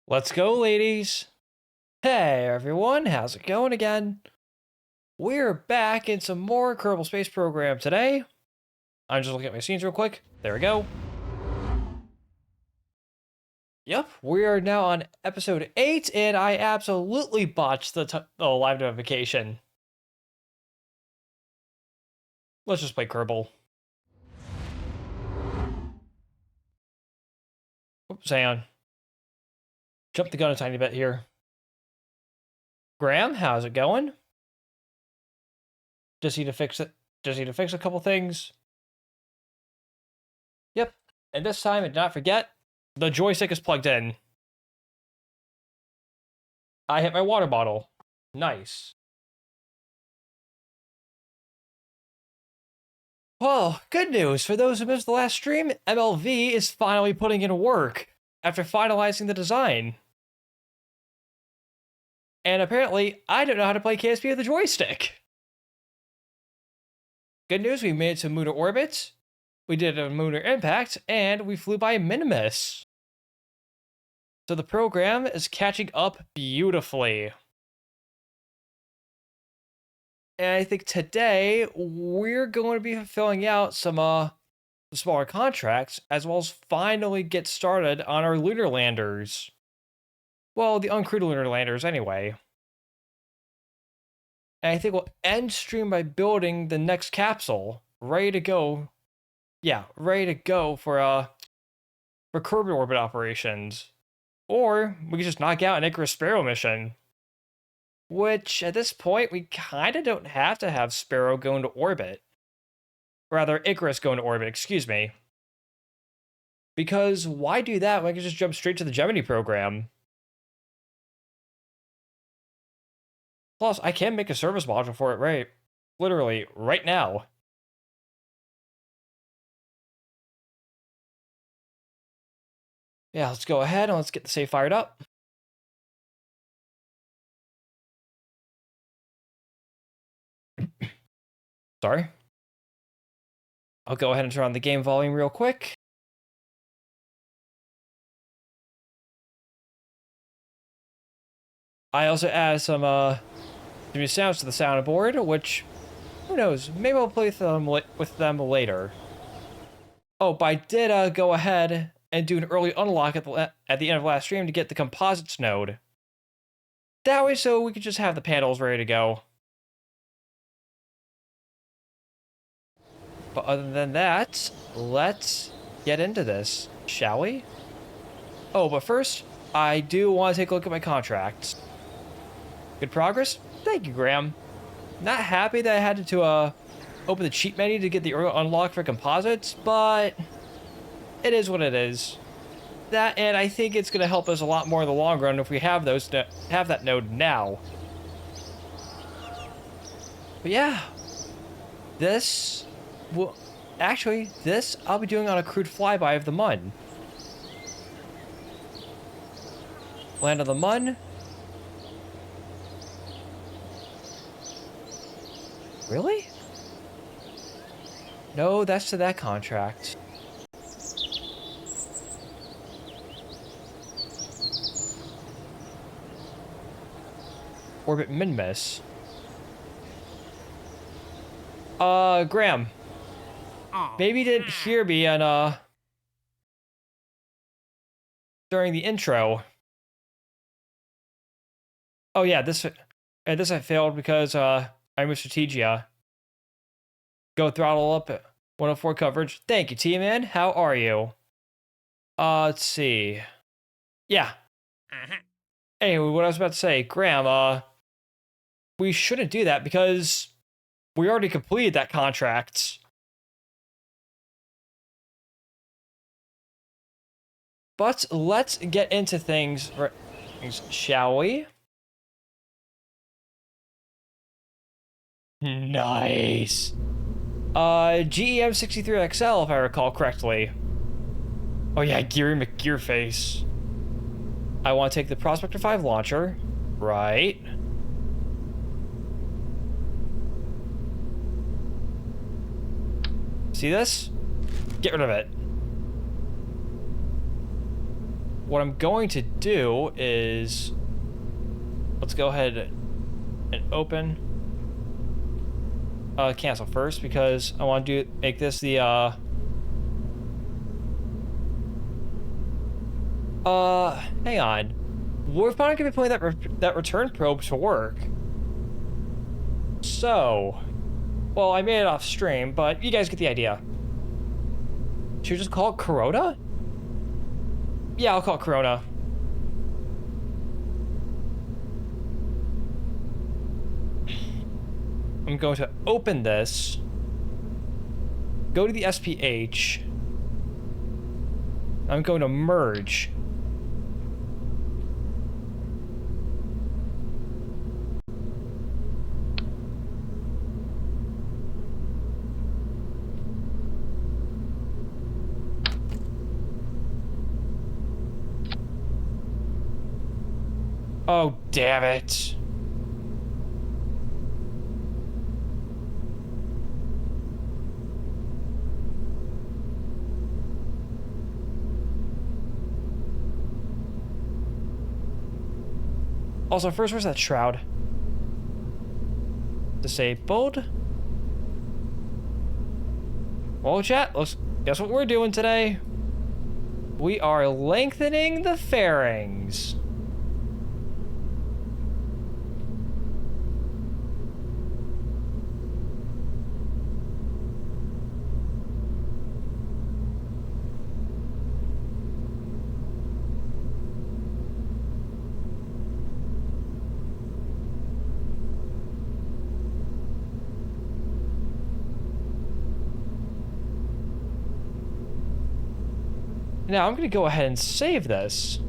Let's go, ladies. Hey, everyone. How's it going again? We're back in some more Kerbal Space Program today. I'm just looking at my scenes real quick. There we go. Yep, we are now on episode 8, and I absolutely botched the live notification. Let's just play Kerbal. Oops, hang on. Jump the gun a tiny bit here. Graham, how's it going? Just need to fix it. Just need to fix a couple things. Yep, and this time, and not forget, the joystick is plugged in. I hit my water bottle. Nice. Well, good news. For those who missed the last stream, MLV is finally putting in work after finalizing the design. And apparently, I don't know how to play KSP with a joystick. Good news, we made it to lunar orbit, we did a lunar impact, and we flew by Minimus. So the program is catching up beautifully. And I think today, we're going to be filling out some smaller contracts, as well as finally get started on our lunar landers. Well, the uncrewed lunar landers anyway. And I think we'll end stream by building the next capsule, ready to go. Yeah, ready to go for Kerbal orbit operations. Or we could just knock out an Icarus Sparrow mission. Which, at this point, we kind of don't have to have Sparrow go into orbit. Rather, Icarus go into orbit, excuse me. Because why do that when I can just jump straight to the Gemini program? Plus, I can make a service module for it literally, right now. Yeah, let's go ahead and let's get the save fired up. Sorry. I'll go ahead and turn on the game volume real quick. I also added some new sounds to the soundboard, which, who knows, maybe I'll play with them later. Oh, but I did go ahead and do an early unlock at the end of last stream to get the composites node. That way, so we could just have the panels ready to go. But other than that, let's get into this, shall we? Oh, but first, I do want to take a look at my contracts. Good progress? Thank you, Graham. Not happy that I had to open the cheat menu to get the early unlock for composites, but it is what it is. That, and I think it's going to help us a lot more in the long run if we have that node now. But yeah, this I'll be doing on a crude flyby of the Mun. Land on the Mun. Really? No, that's to that contract. Orbit Minimus. Graham. Maybe you didn't hear me on, during the intro. Oh yeah, this I failed because, I'm a strategia. Go throttle up at 104 coverage. Thank you, T-Man. How are you? Let's see. Yeah. Anyway, what I was about to say, Graham, we shouldn't do that because we already completed that contract. But let's get into things, shall we? Nice. GEM63XL, if I recall correctly. Oh yeah, Geary McGearface. I want to take the Prospector 5 launcher. Right. See this? Get rid of it. what I'm going to do is, let's go ahead and open, cancel first, because I want to make this the, hang on. We're finally going to be putting that return probe to work. So, well, I made it off stream, but you guys get the idea. Should we just call it Corona? Yeah, I'll call it Corona. I'm going to open this, go to the SPH. I'm going to merge. Oh, damn it. Also, first, where's that shroud? Disabled. Well, chat, guess what we're doing today? We are lengthening the fairings. Now, I'm going to go ahead and save this.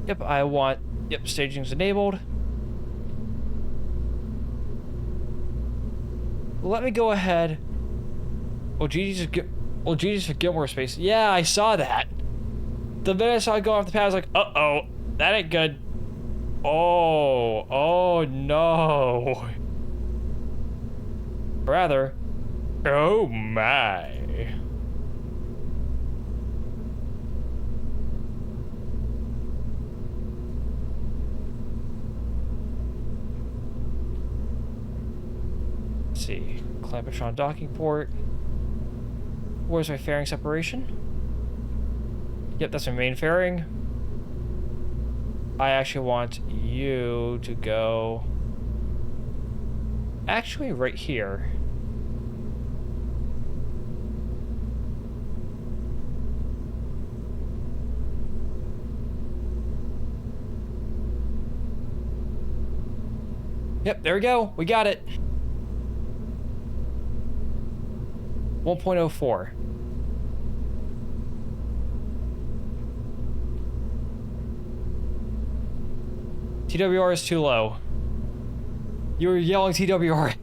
Yep, staging's enabled. Let me go ahead. Oh, GG's for Gilmore Space. Yeah, I saw that. The minute I saw it go off the pad, I was like, uh-oh, that ain't good. Oh no. Rather, oh my. Let's see, Clampetron docking port. Where's my fairing separation? Yep, that's my main fairing. I actually want you to go actually right here. Yep, there we go. We got it. 1.04. TWR is too low. You were yelling TWR.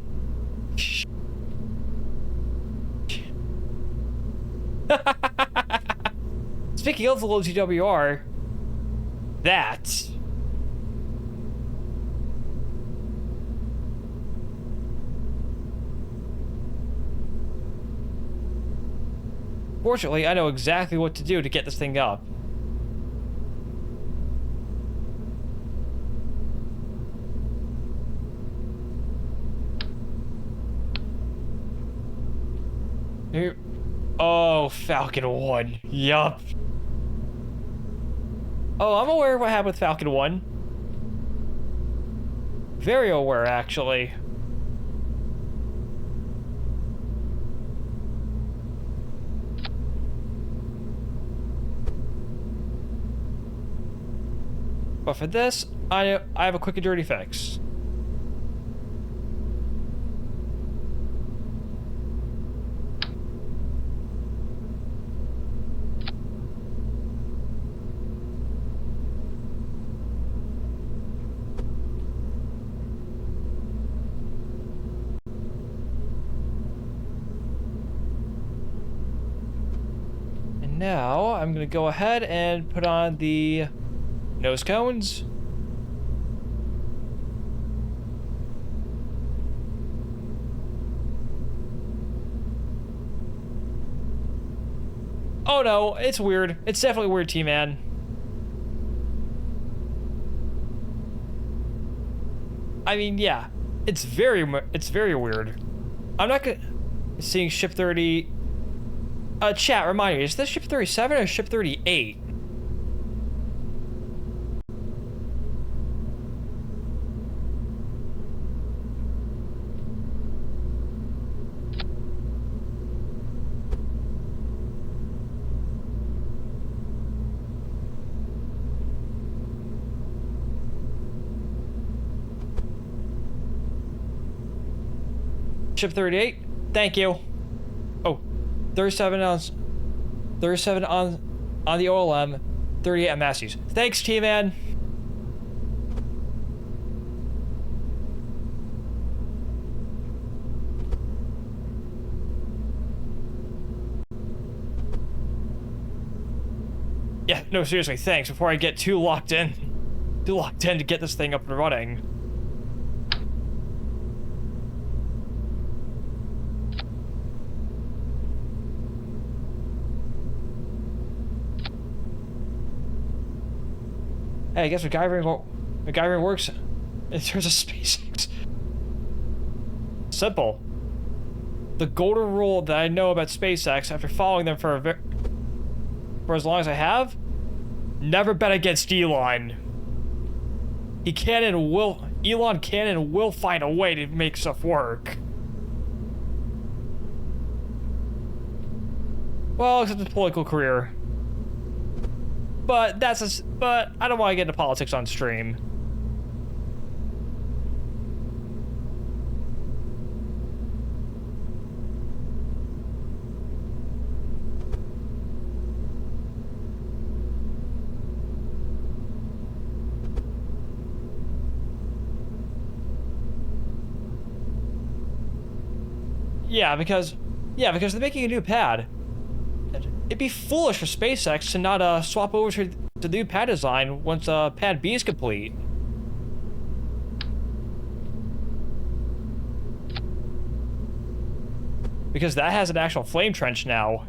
Speaking of the low TWR, that. Fortunately, I know exactly what to do to get this thing up. Here. Oh, Falcon 1. Yup. Oh, I'm aware of what happened with Falcon 1. Very aware, actually. But for this, I have a quick and dirty fix. Now, I'm going to go ahead and put on the nose cones. Oh no, it's weird. It's definitely weird, T-Man. I mean, yeah, it's very weird. I'm not gonna seeing ship 30. Chat, remind me, is this ship 37 or ship 38? Ship 38. Thank you. Oh, 37 on the OLM, 38 at Matthews. Thanks, T-Man. Yeah, no, seriously, thanks. Before I get too locked in to get this thing up and running. Hey, I guess MacGyvering works in terms of SpaceX. Simple. The golden rule that I know about SpaceX after following them for as long as I have: never bet against Elon. Elon can and will find a way to make stuff work. Well, except his political career. But but I don't want to get into politics on stream. Yeah, because they're making a new pad. It'd be foolish for SpaceX to not swap over to the new pad design once pad B is complete. Because that has an actual flame trench now.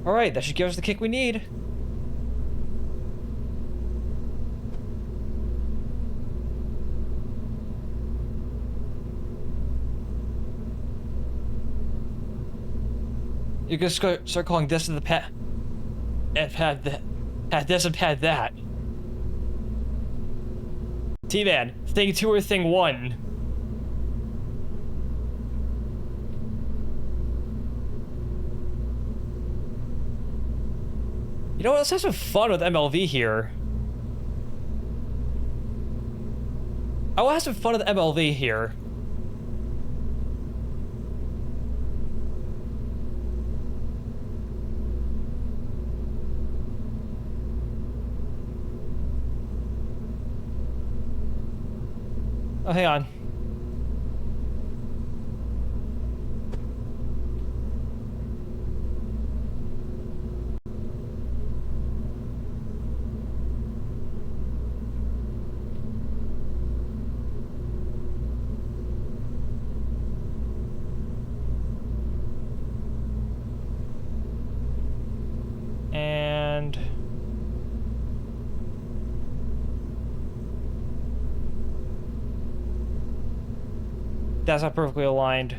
Alright, that should give us the kick we need. You can start calling this the pad, and pad that, pad this and pad that. T-Man, thing 2 or thing 1? You know what, let's have some fun with MLV here. I will have some fun with MLV here. Oh, hang on. And that's not perfectly aligned.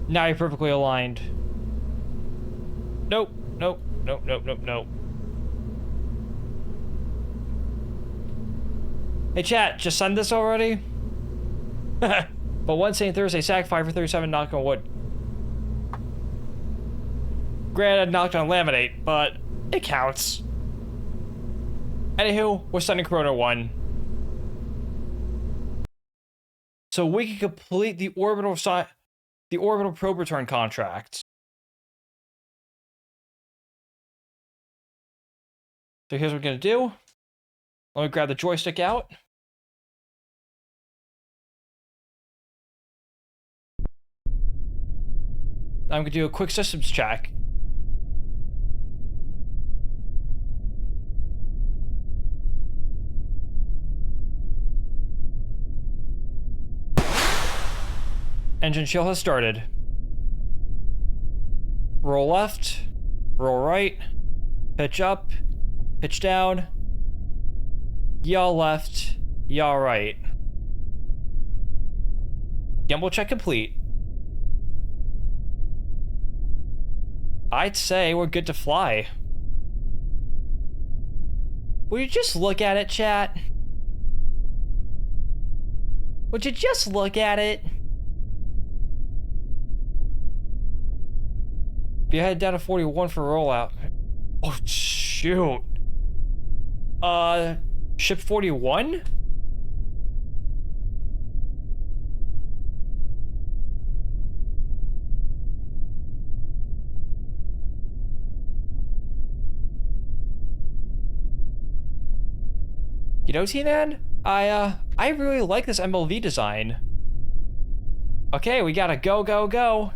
Now you're perfectly aligned. Nope, nope, nope, nope, nope, nope. Hey chat, just send this already? But Wednesday and Thursday, sack 5 for 37, knock on wood. Granted, knocked on laminate, but it counts. Anywho, we're sending Corona 1. So we can complete the orbital probe return contract. So here's what we're gonna do. Let me grab the joystick out. I'm gonna do a quick systems check. Engine chill has started. Roll left, roll right, pitch up, pitch down, yaw left, yaw right. Gimbal check complete. I'd say we're good to fly. Would you just look at it, chat? Would you just look at it? You head down to 41 for rollout. Oh, shoot. Ship 41? You know, T-Man? I really like this MLV design. Okay, we gotta go, go, go.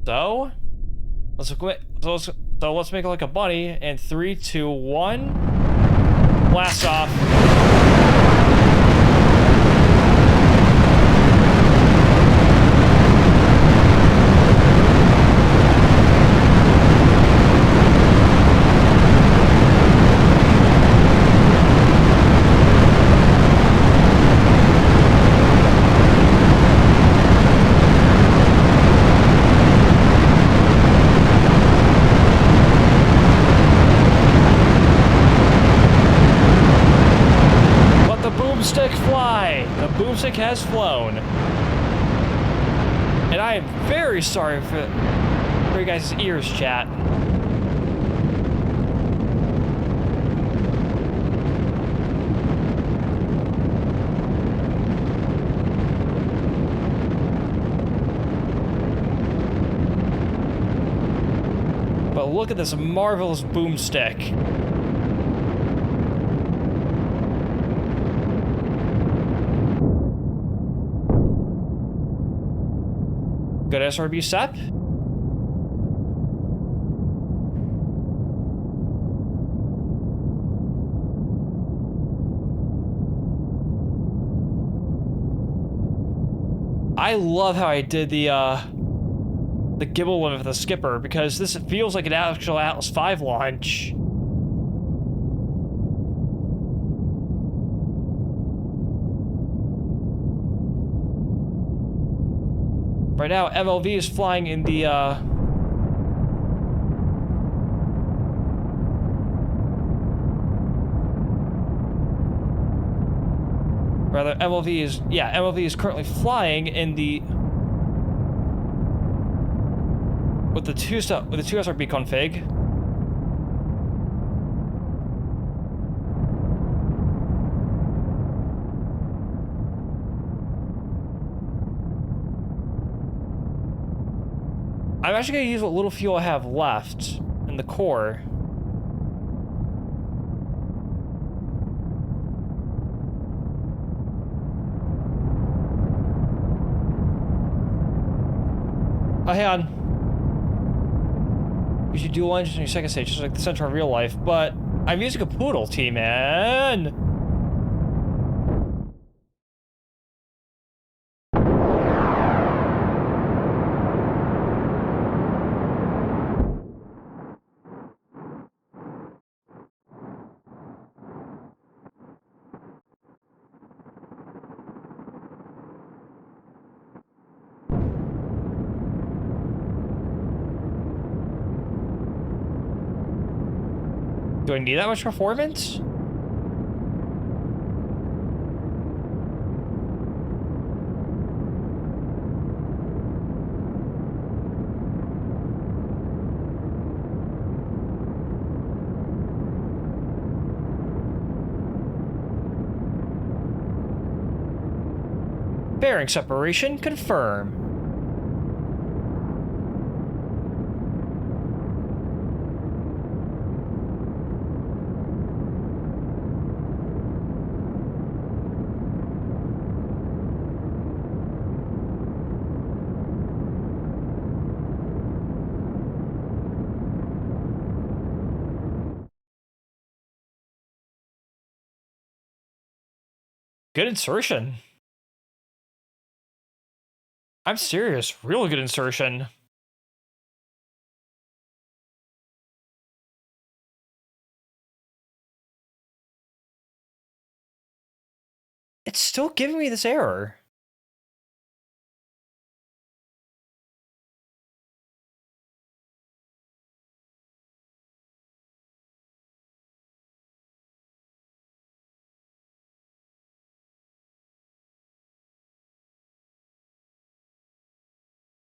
So, let's make it like a bunny. And 3, 2, 1. Blast off. Boomstick fly! The boomstick has flown. And I am very sorry for your guys' ears, chat. But look at this marvelous boomstick. Good SRB SEP. I love how I did the gimbal one with the skipper, because this feels like an actual Atlas V launch. Right now, MLV is flying in the, rather, MLV is currently flying in the, with the 2 SRB config. I'm actually going to use what little fuel I have left in the core. Oh, hang on. You should dual engines in your second stage, just like the Centaur in real life, but I'm using a poodle, T-Man. Do I need that much performance? Bearing separation confirm. Good insertion. I'm serious. Real good insertion. It's still giving me this error.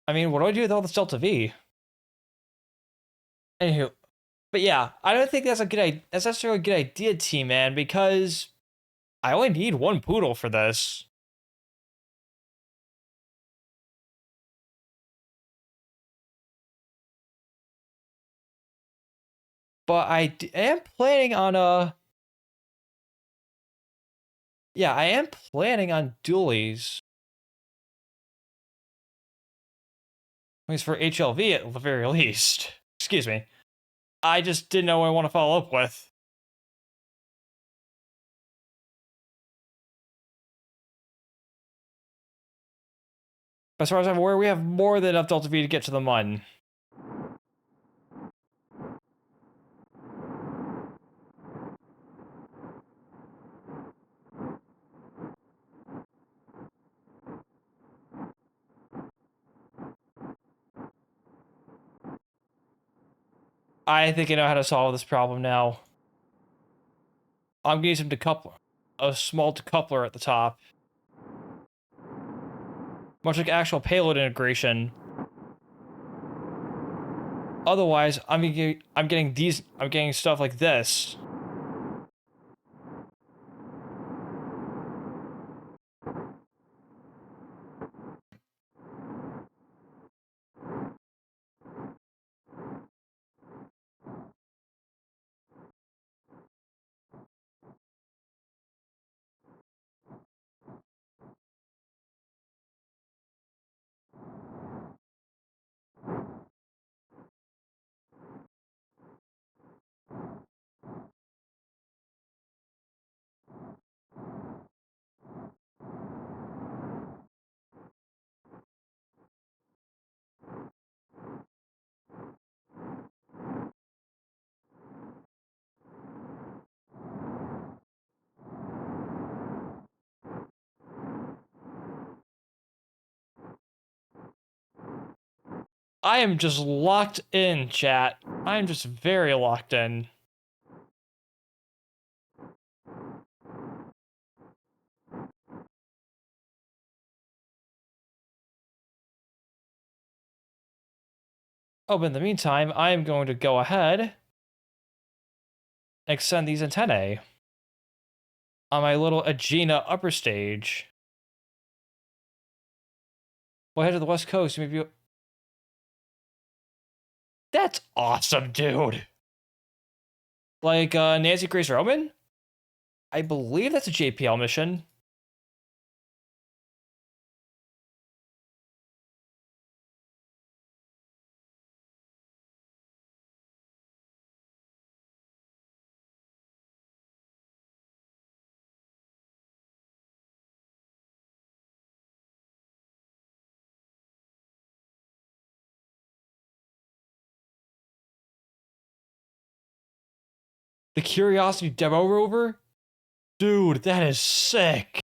I mean, what do I do with all this Delta V? Anywho, but yeah, I don't think that's a good idea. That's necessarily a good idea, T-Man, because I only need one poodle for this. But am planning on yeah, I am planning on dualies. At least for HLV at the very least. Excuse me. I just didn't know what I want to follow up with. As far as I'm aware, we have more than enough Delta V to get to the Mun. I think I know how to solve this problem now. I'm gonna use some decoupler, a small decoupler at the top, much like actual payload integration. Otherwise, I'm getting stuff like this. I am just locked in, chat. I am just very locked in. Oh, but in the meantime, I am going to go ahead and extend these antennae on my little Agena upper stage. We'll head to the west coast. Maybe. That's awesome, dude. Like Nancy Grace Roman? I believe that's a JPL mission. The Curiosity demo rover? Dude, that is sick.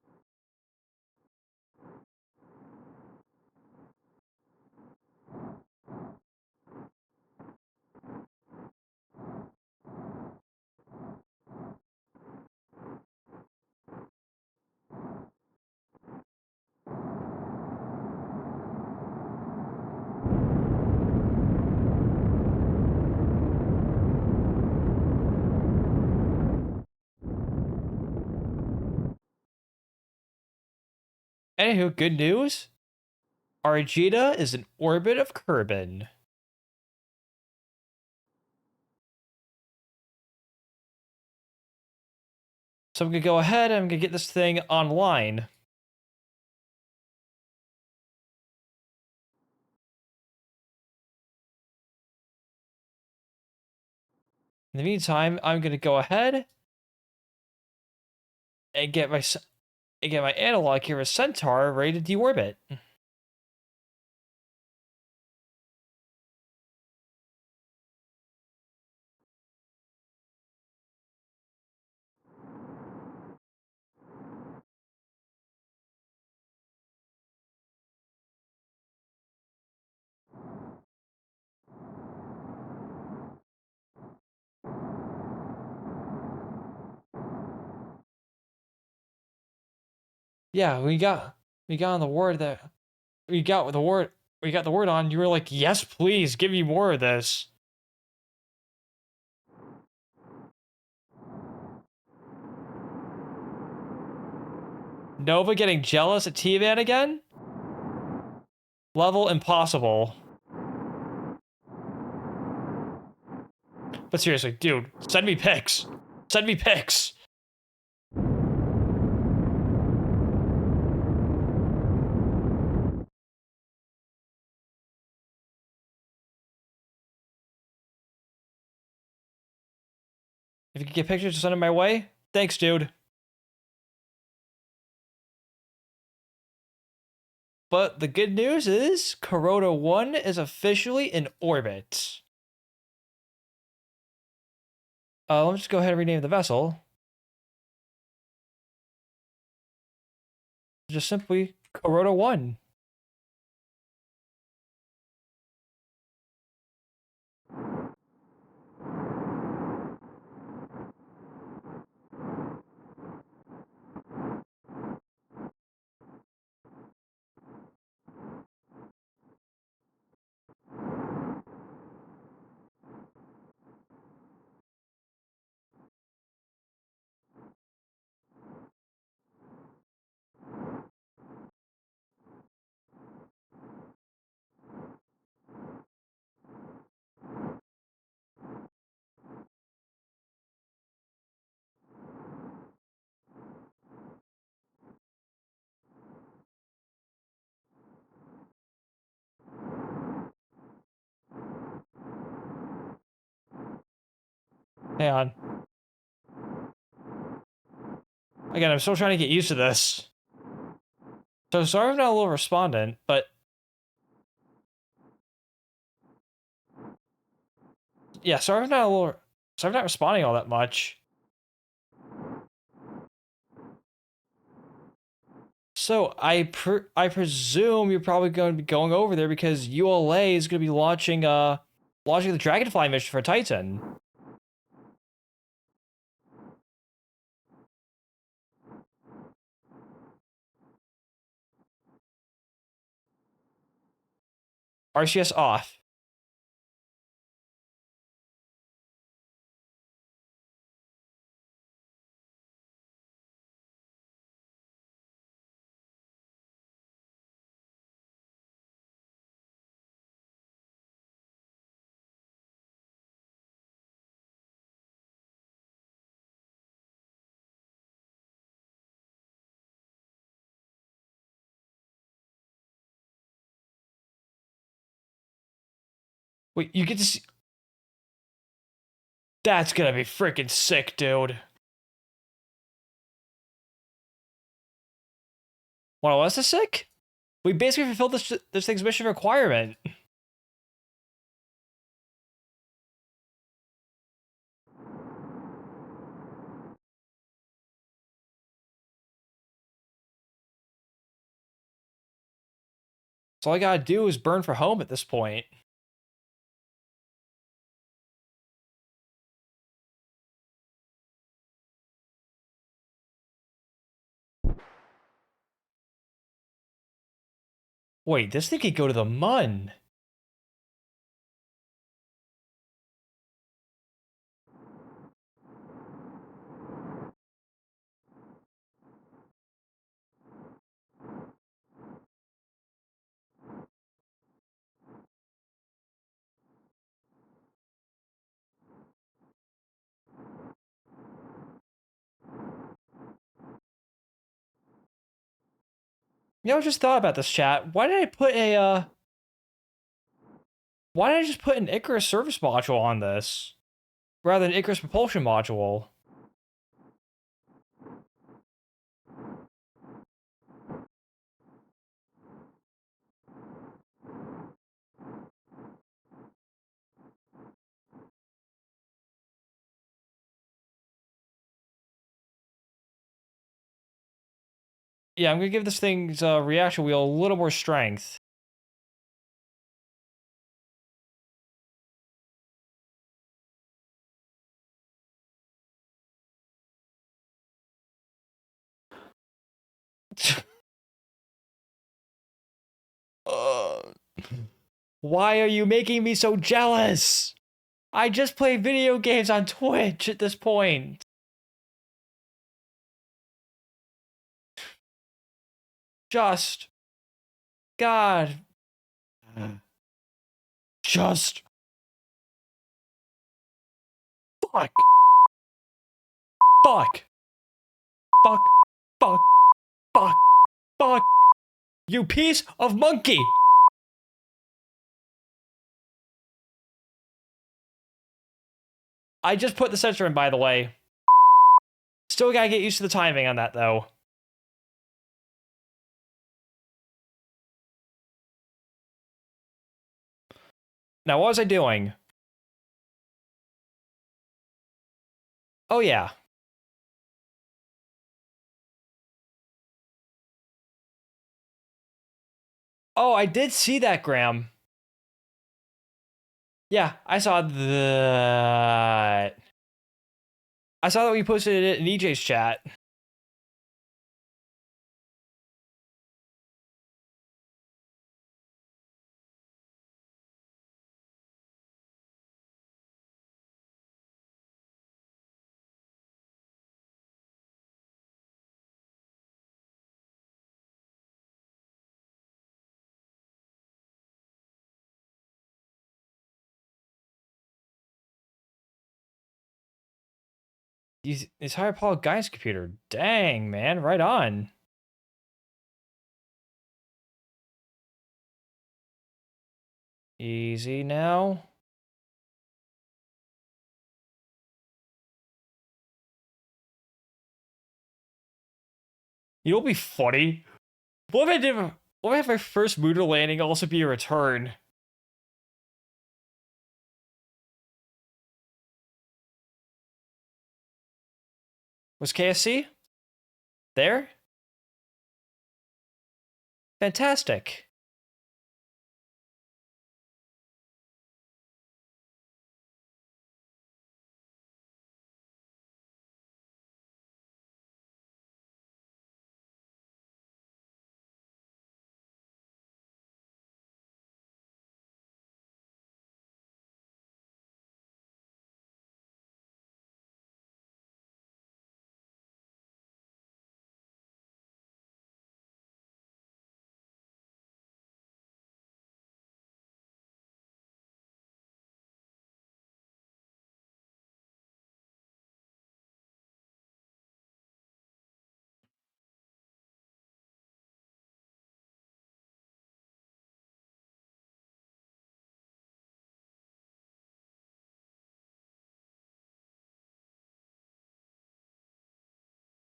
Anywho, good news. Argenta is in orbit of Kerbin. So I'm gonna go ahead and I'm gonna get this thing online. In the meantime, I'm gonna go ahead and get my analog here, a Centaur, ready to deorbit. Yeah, we got on the word that we got the word on. You were like, yes, please, give me more of this. Nova getting jealous at T-Man again? Level impossible. But seriously, dude, send me pics. Send me pics. If you can get pictures, send them my way. Thanks, dude. But the good news is, Corona 1 is officially in orbit. Let me just go ahead and rename the vessel. Just simply Corona 1. Hang on. Again, I'm still trying to get used to this. So sorry I'm not a little respondent, but yeah, sorry I'm not responding all that much. So I presume you're probably going to be going over there because ULA is going to be launching the Dragonfly mission for Titan. RCS off. Wait, you get to see. That's gonna be freaking sick, dude. What else is sick? We basically fulfilled this thing's mission requirement. So all I gotta do is burn for home at this point. Wait, this thing could go to the Mun. You know, I just thought about this, chat. Why did I just put an Icarus service module on this rather than Icarus propulsion module? Yeah, I'm gonna give this thing's reaction wheel a little more strength. Uh, why are you making me so jealous? I just play video games on Twitch at this point. Just. God. Just. Fuck. Fuck. Fuck. Fuck. Fuck. Fuck. You piece of monkey. I just put the sensor in, by the way. Still gotta get used to the timing on that, though. Now, what was I doing? Oh, yeah. Oh, I did see that, Graham. Yeah, I saw that. I saw that we posted it in EJ's chat. It's higher power guy's computer. Dang, man, right on. Easy now. You know what'd be funny? What if I did? What if my first moon landing also be a return? Was KSC there? Fantastic.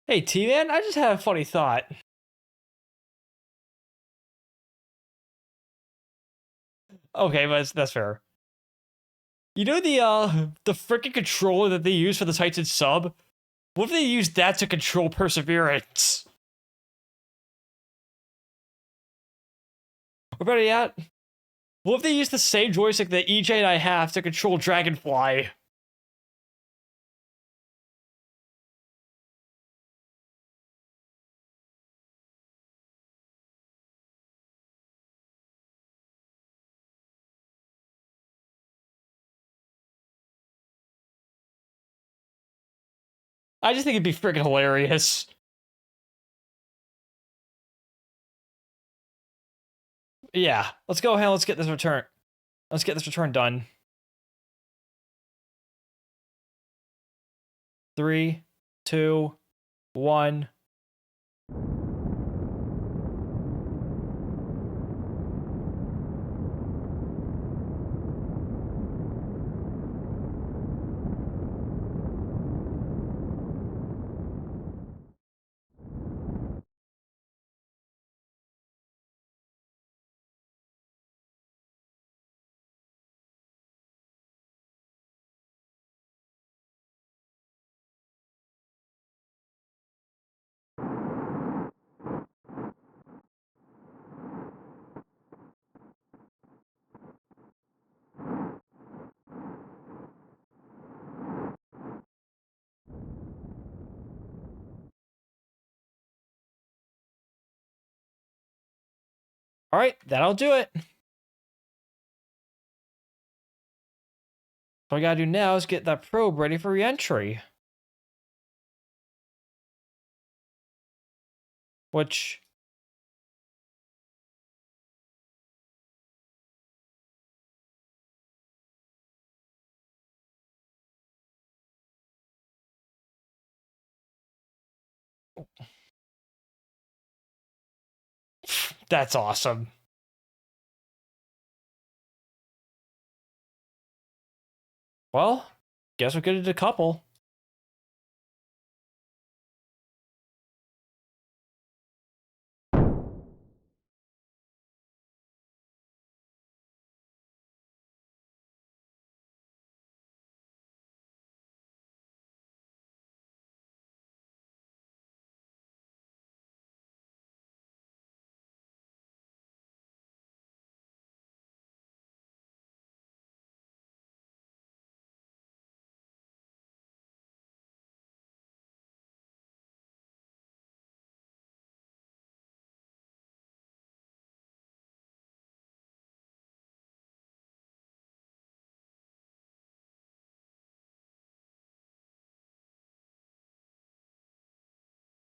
Hey, T-Man, I just had a funny thought. Okay, but that's fair. You know the freaking controller that they use for the Titan sub? What if they use that to control Perseverance? Or better yet, what if they use the same joystick that EJ and I have to control Dragonfly? I just think it'd be freaking hilarious. Yeah, let's go ahead. Let's get this return. Let's get this return done. 3, 2, 1. All right, that'll do it. All we gotta do now is get that probe ready for re-entry. Which... That's awesome. Well, guess we could have did a couple.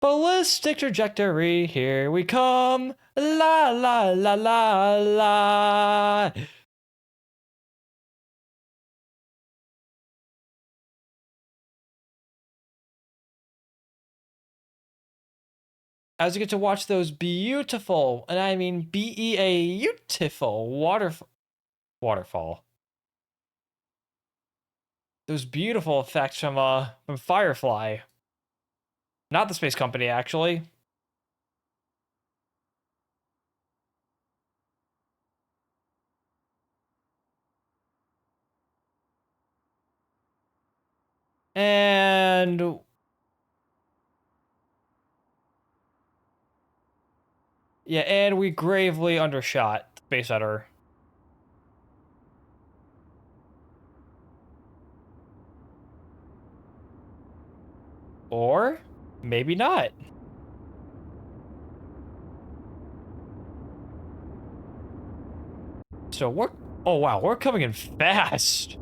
Ballistic trajectory, here we come. La la la la la. As you get to watch those beautiful, and I mean beautiful waterfall. Those beautiful effects from Firefly. Not the space company, actually. And yeah, and we gravely undershot Space Editor. Or maybe not. So we're... Oh wow, we're coming in fast.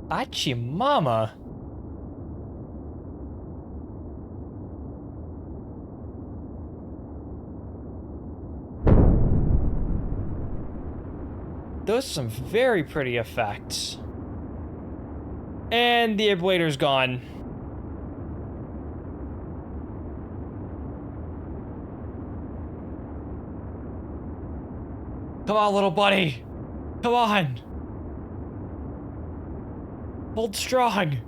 Achi mama. Those are some very pretty effects. And the ablator's gone. Come on, little buddy. Come on. Hold strong.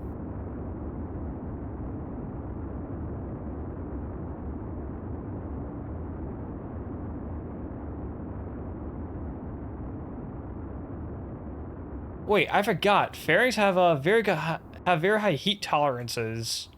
Wait, I forgot. Fairings have very high heat tolerances.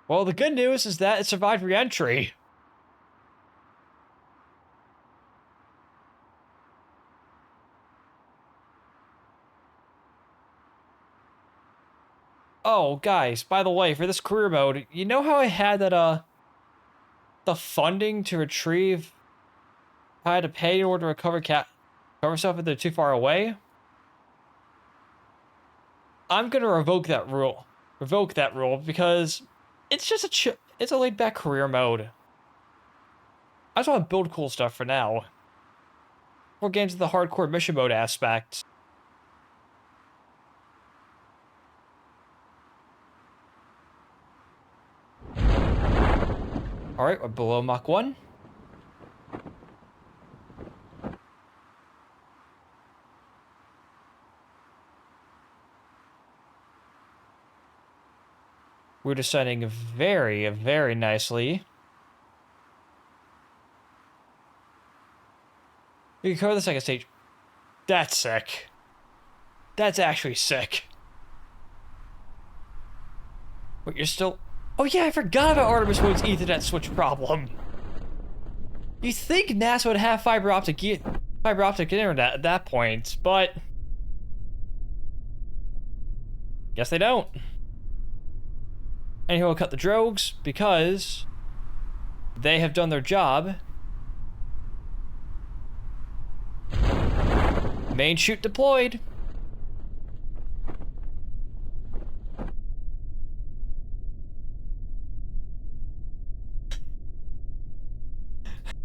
Well, the good news is that it survived re-entry. Oh, guys, by the way, for this career mode, you know how I had that, the funding to retrieve... I had to pay in order to recover stuff if they're too far away? I'm gonna revoke that rule. Revoke that rule, because it's just it's a laid-back career mode. I just want to build cool stuff for now. We're getting to the hardcore mission mode aspect. Alright, we're below Mach 1. We're descending very, very nicely. We can cover the second stage. That's sick. That's actually sick. Wait, you're still... Oh yeah, I forgot about Artemis Wood's Ethernet switch problem. You think NASA would have fiber optic internet at that point, but... guess they don't. And he'll cut the drogues because they have done their job. Main chute deployed.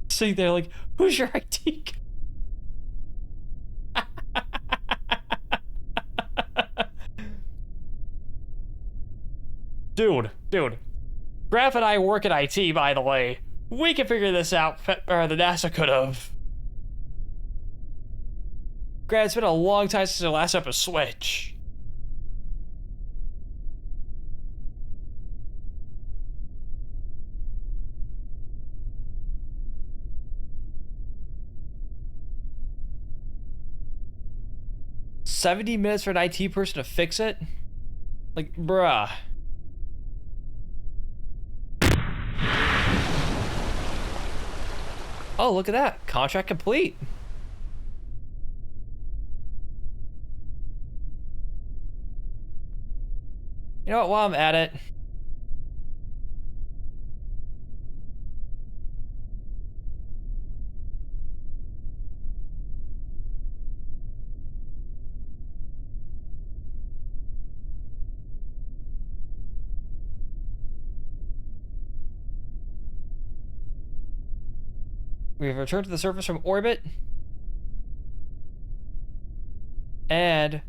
Sitting there like, who's your IT guy? Dude. Graf and I work at IT, by the way. We can figure this out, or the NASA could have. Grant, it's been a long time since I last up a switch. $70 minutes for an IT person to fix it? Like, bruh. Oh, look at that. Contract complete. You know what, while I'm at it... we've returned to the surface from orbit. And...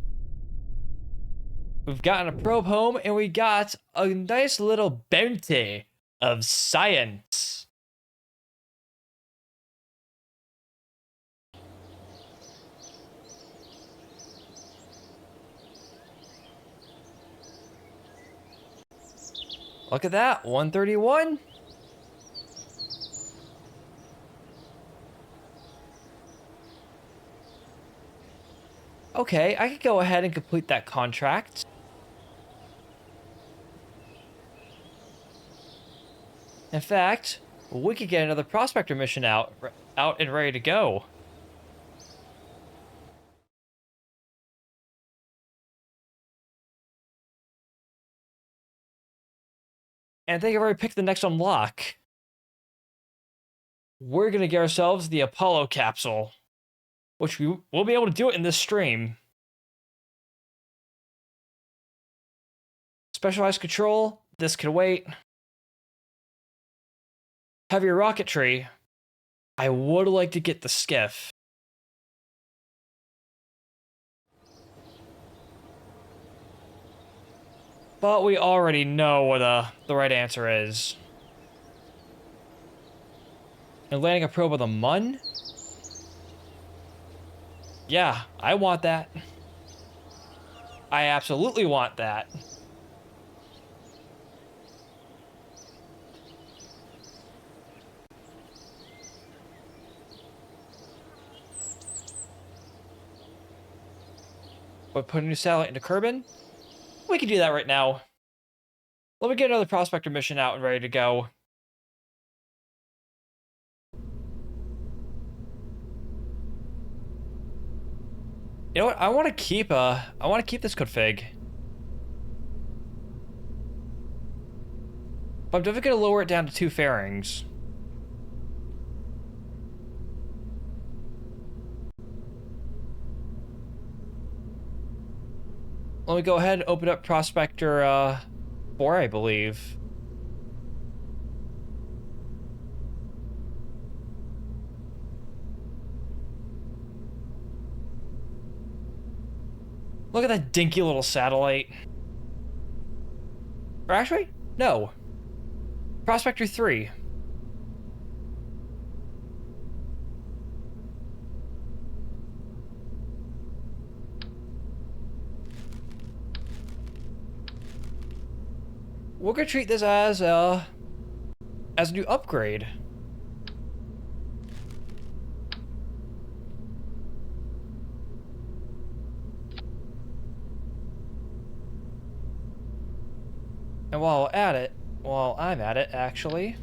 we've gotten a probe home, and we got a nice little bounty of science. Look at that, 131. Okay, I could go ahead and complete that contract. In fact, we could get another prospector mission out and ready to go. And I think I've already picked the next unlock. We're gonna get ourselves the Apollo capsule, which we'll be able to do it in this stream. Specialized control, this can wait. Heavy rocketry, I would like to get the skiff. But we already know what the right answer is. And landing a probe on the Mun? Yeah, I want that. I absolutely want that. But put a new satellite into Kerbin? We can do that right now. Let me get another prospector mission out and ready to go. You know what? I want to keep this config. But I'm definitely gonna lower it down to 2 fairings. Let me go ahead and open up Prospector 4, I believe. Look at that dinky little satellite. Or actually, no. Prospector 3. We're gonna treat this as a new upgrade. And while I'm at it, actually,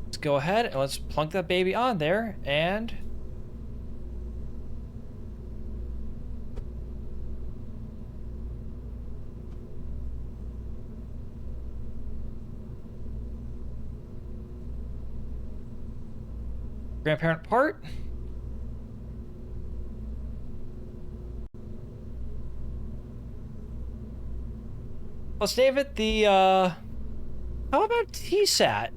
let's go ahead and let's plunk that baby on there and grandparent part. Let's name it the, how about TSAT?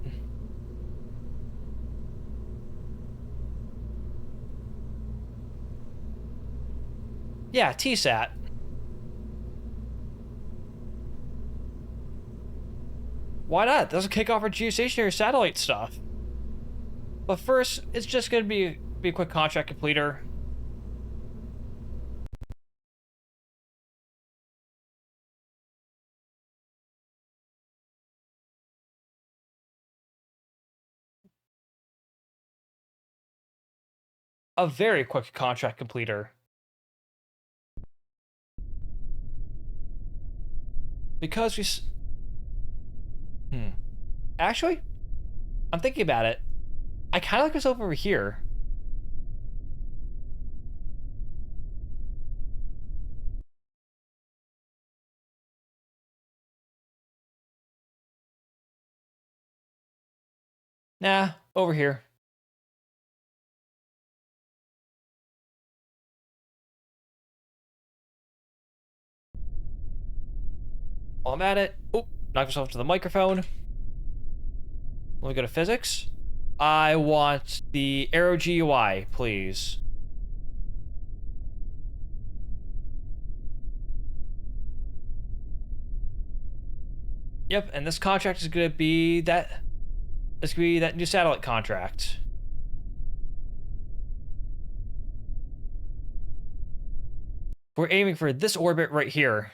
Yeah, TSAT. Why not? It doesn't kick off our geostationary satellite stuff. But first, it's just gonna be a quick contract completer. A very quick contract completer. Because actually, I'm thinking about it. I kind of like this over here. Nah, over here. While I'm at it, oh, knock myself to the microphone. Let me go to physics. I want the arrow GUI, please. Yep, and this contract is gonna be that. It's gonna be that new satellite contract. We're aiming for this orbit right here.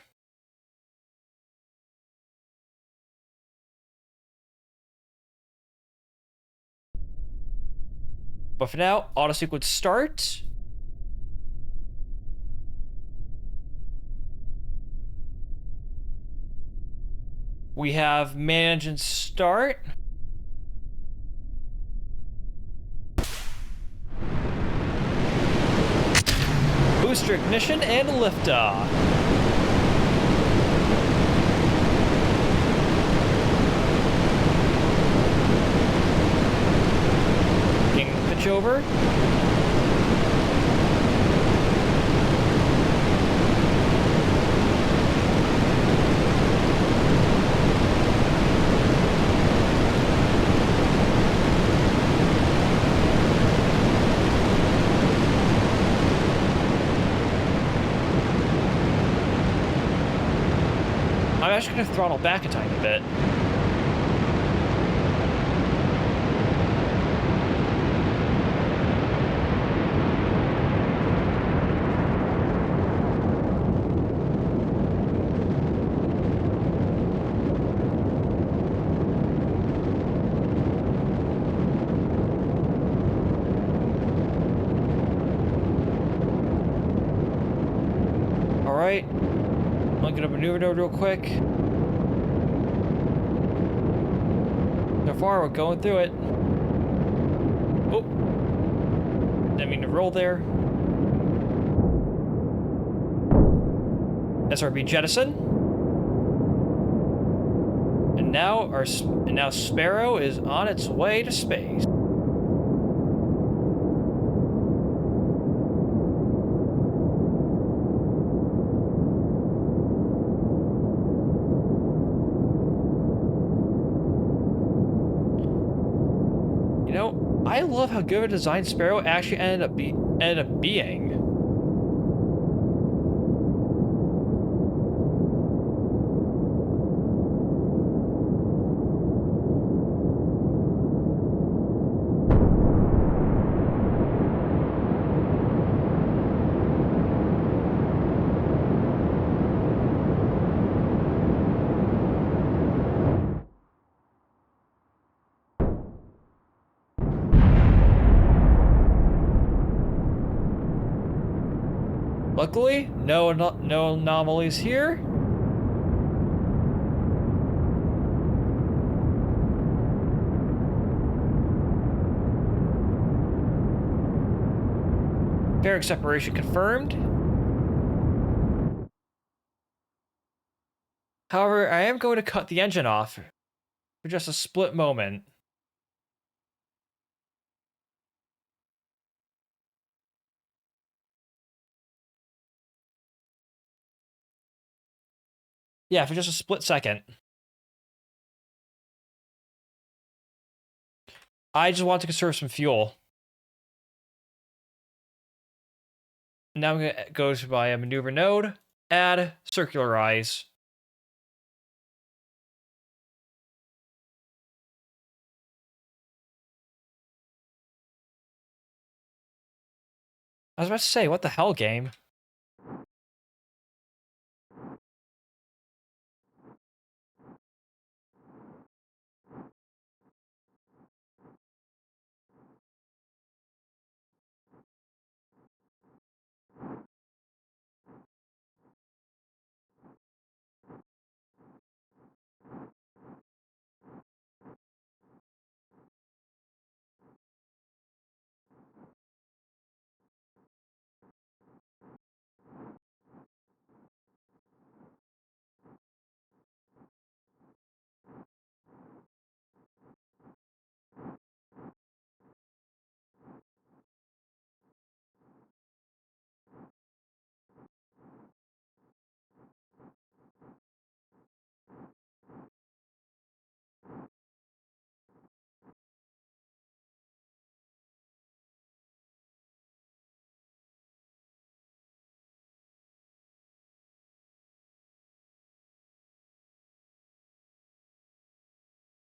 But for now, auto sequence start. We have manage and start. Booster ignition and liftoff. Pitch over. I'm actually going to throttle back a tiny bit. All right. I'm gonna maneuver it over real quick. So far, we're going through it. Oh, didn't mean to roll there. SRB jettison. And now Sparrow is on its way to space. You know, I love how good of a design Sparrow actually ended up being. Luckily, no anomalies here. Fairing separation confirmed. However, I am going to cut the engine off for just a split moment. Yeah, for just a split second. I just want to conserve some fuel. Now I'm going to go to my maneuver node, add circularize. I was about to say, what the hell, game?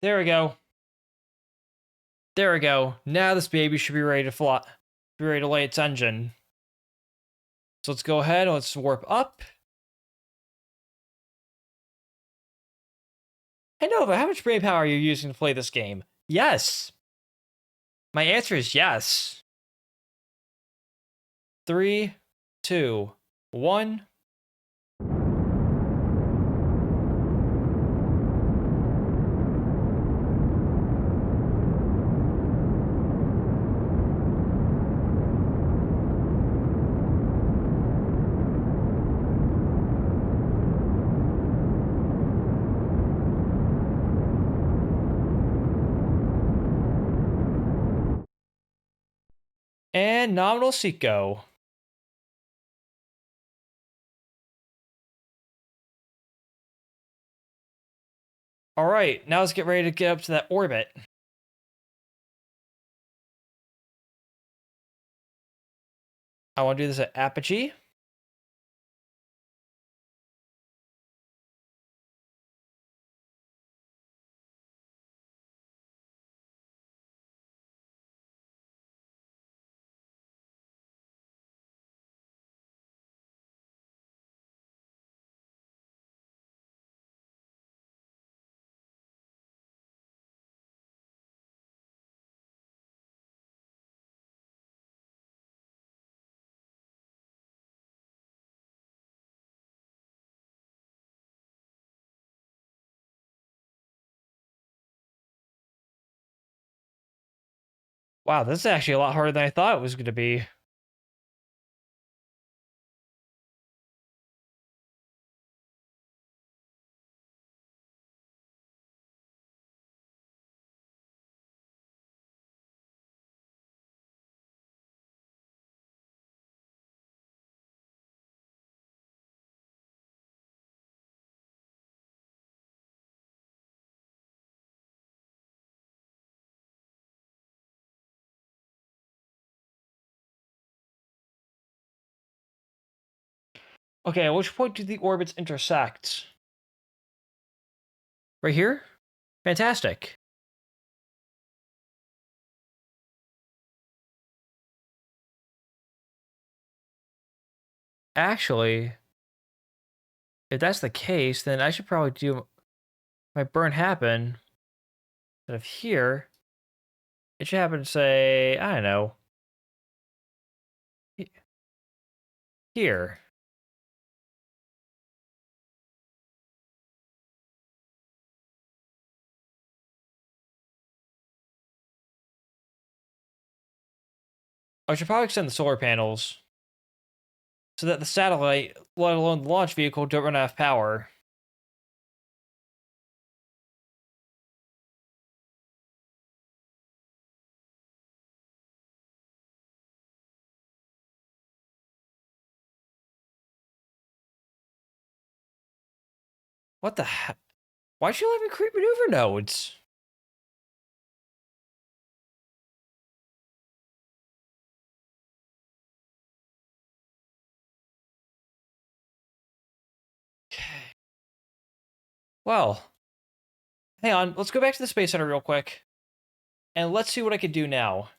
There we go. There we go. Now this baby should be ready to fly. Be ready to lay its engine. So let's go ahead and let's warp up. Hey Nova, how much brain power are you using to play this game? Yes. My answer is yes. 3, 2, 1. And nominal seat go. All right, now let's get ready to get up to that orbit. I want to do this at apogee. Wow, this is actually a lot harder than I thought it was going to be. Okay, at which point do the orbits intersect? Right here? Fantastic. Actually, if that's the case, then I should probably do my burn happen. Instead of here, it should happen to say, I don't know, here. I should probably extend the solar panels so that the satellite, let alone the launch vehicle, don't run out of power. What the heck? Why'd you let me create maneuver nodes? Okay. Well, hang on. Let's go back to the Space Center real quick. And let's see what I can do now.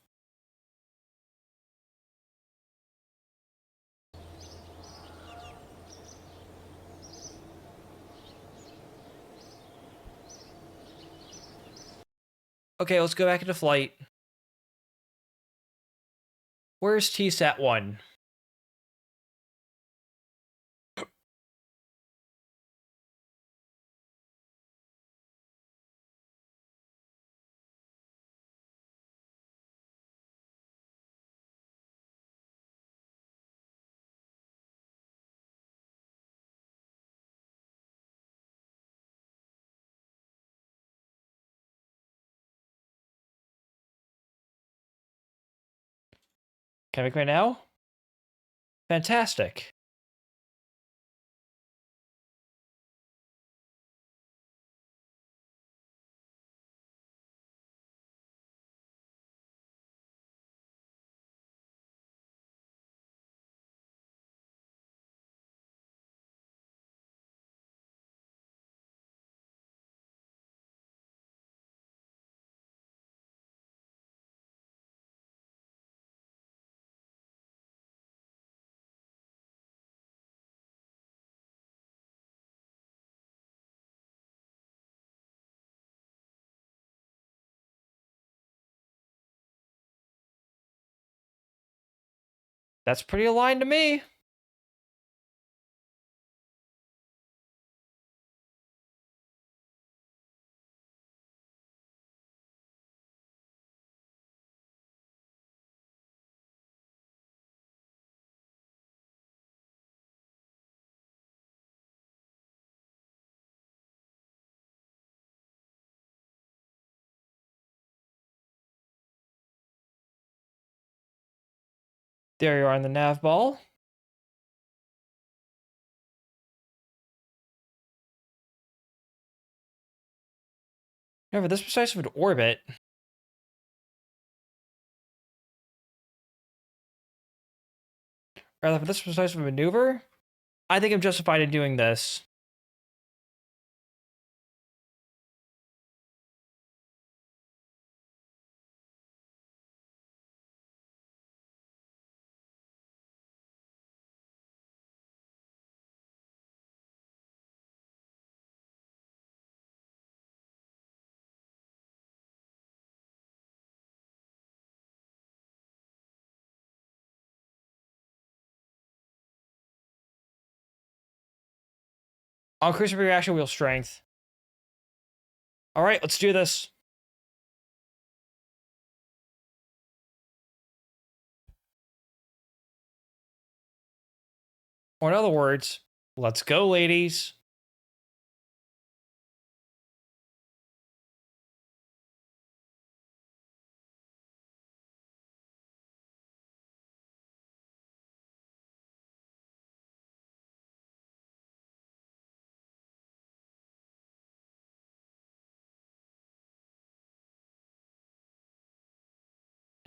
Okay, let's go back into flight. Where's TSAT 1? Can I make right now? Fantastic. That's pretty aligned to me. There you are in the nav ball. Now, for this precise of an orbit, rather for this precise of a maneuver, I think I'm justified in doing this. I'll increase my reaction wheel strength. All right, let's do this. Or in other words, let's go, ladies.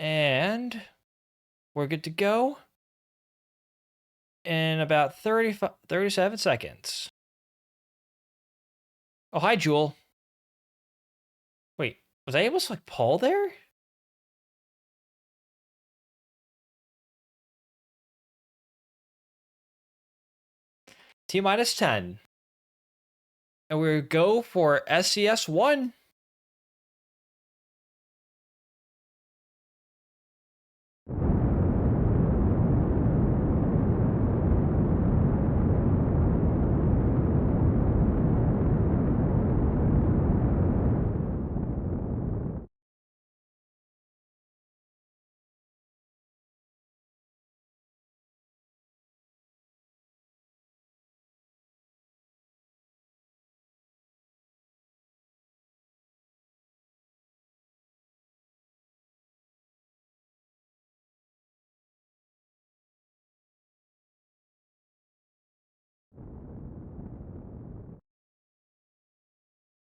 And we're good to go in about 37 seconds. Oh, hi, Jewel. Wait, was I able to select Paul there? T minus 10. And we go for SCS 1.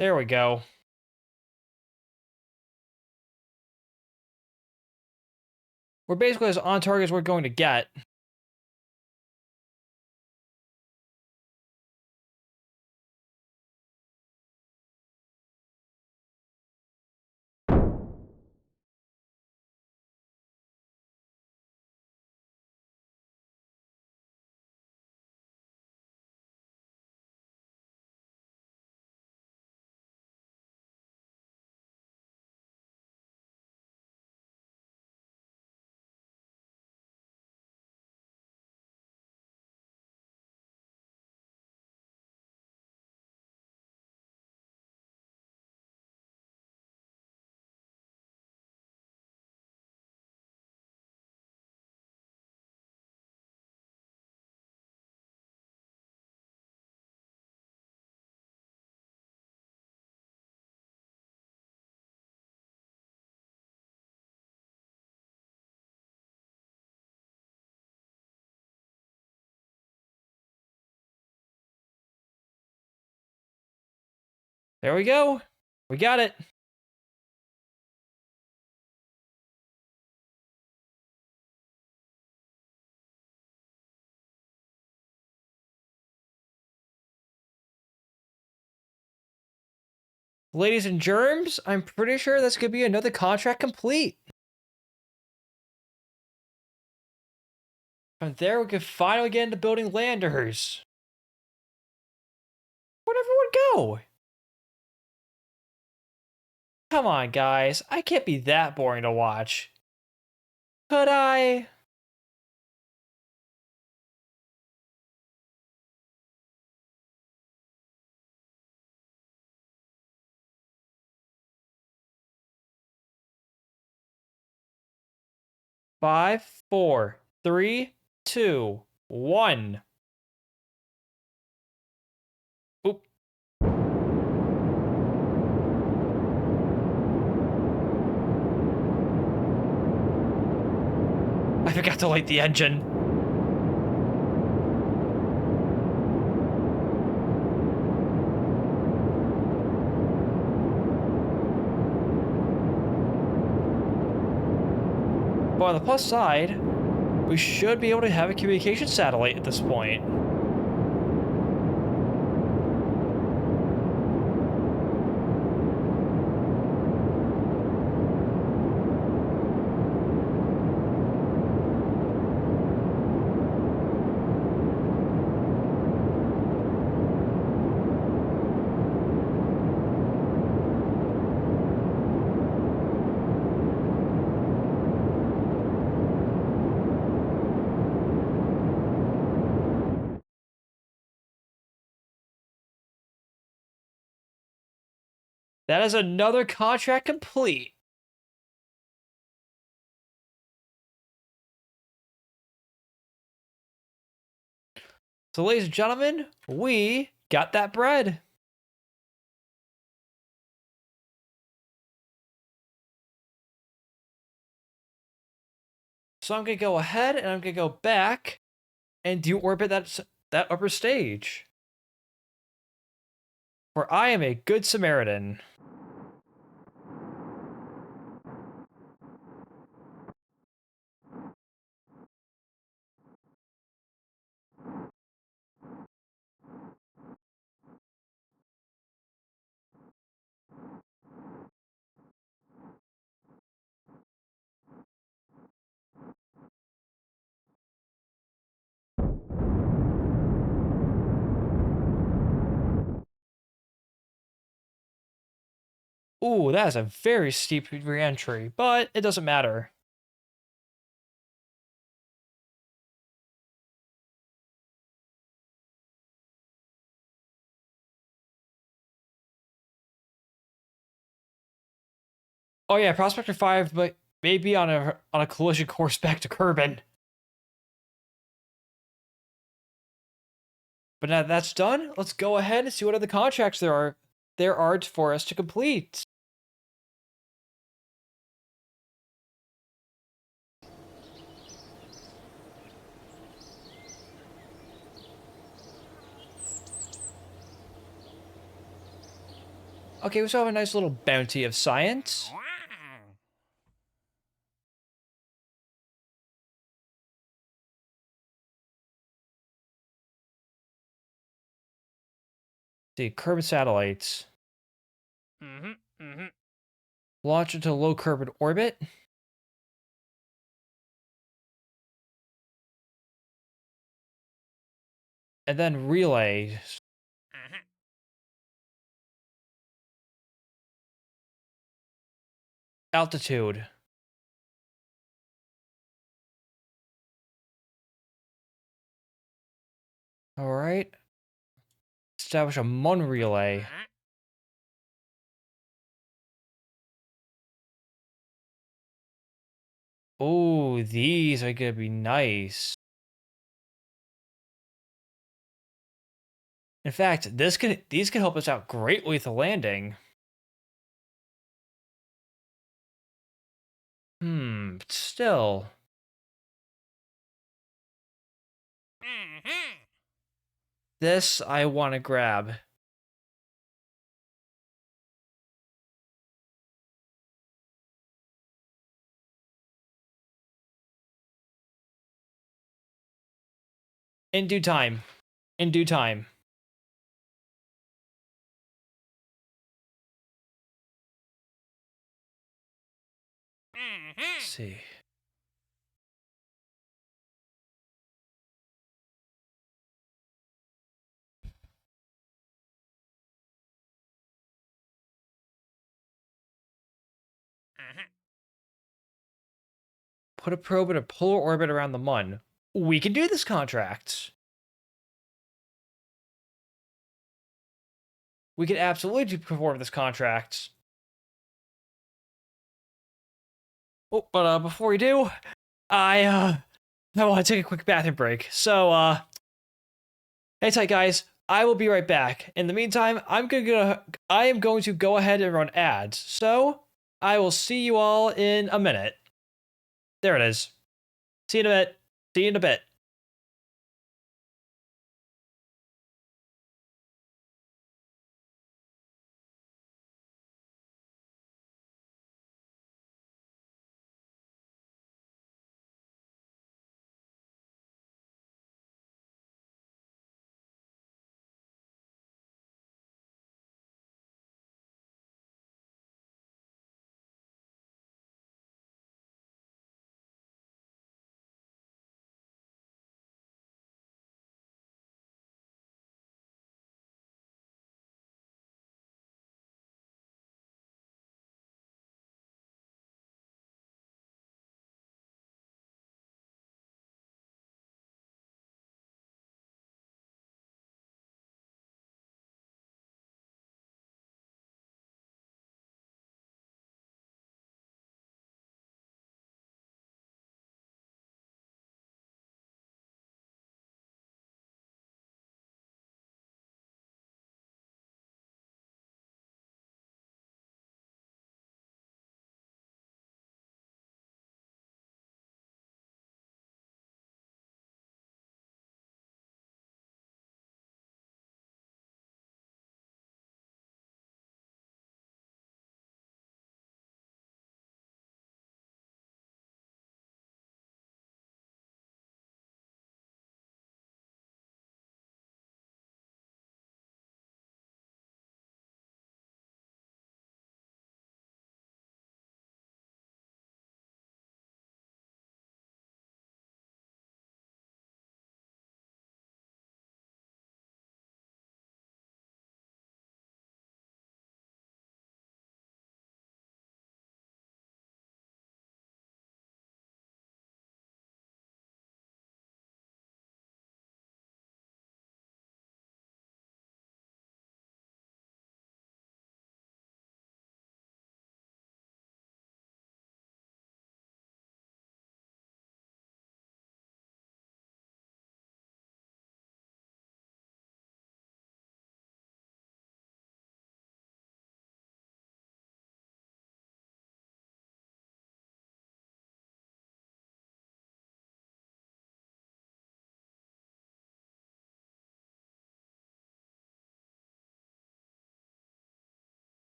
There we go. We're basically as on target as we're going to get. There we go. We got it. Ladies and germs, I'm pretty sure this could be another contract complete. From there, we can finally get into building landers. Where'd everyone go? Come on, guys. I can't be that boring to watch. Could I? Five, four, three, two, one. Oop. I forgot to light the engine. But on the plus side, we should be able to have a communication satellite at this point. That is another contract complete. So, ladies and gentlemen, we got that bread. So I'm gonna go ahead and I'm gonna go back and deorbit that upper stage. For I am a good Samaritan. Ooh, that is a very steep re-entry, but it doesn't matter. Oh yeah, Prospector 5 but may be on a collision course back to Kerbin. But now that's done, let's go ahead and see what other contracts there are for us to complete. Okay, we still have a nice little bounty of science. See, curved satellites. Launch into low curved orbit. And then relay. Altitude. All right. Establish a Mun relay. Oh, these are gonna be nice. In fact, these could help us out greatly with the landing. But still. This I want to grab. In due time. In due time. Let's see. Put a probe in a polar orbit around the Mun. We can do this contract. We could absolutely perform this contract. Oh, but before we do, I want to take a quick bathroom break. So, hang tight, guys. I will be right back. In the meantime, I am going to go ahead and run ads. So, I will see you all in a minute. There it is. See you in a bit. See you in a bit.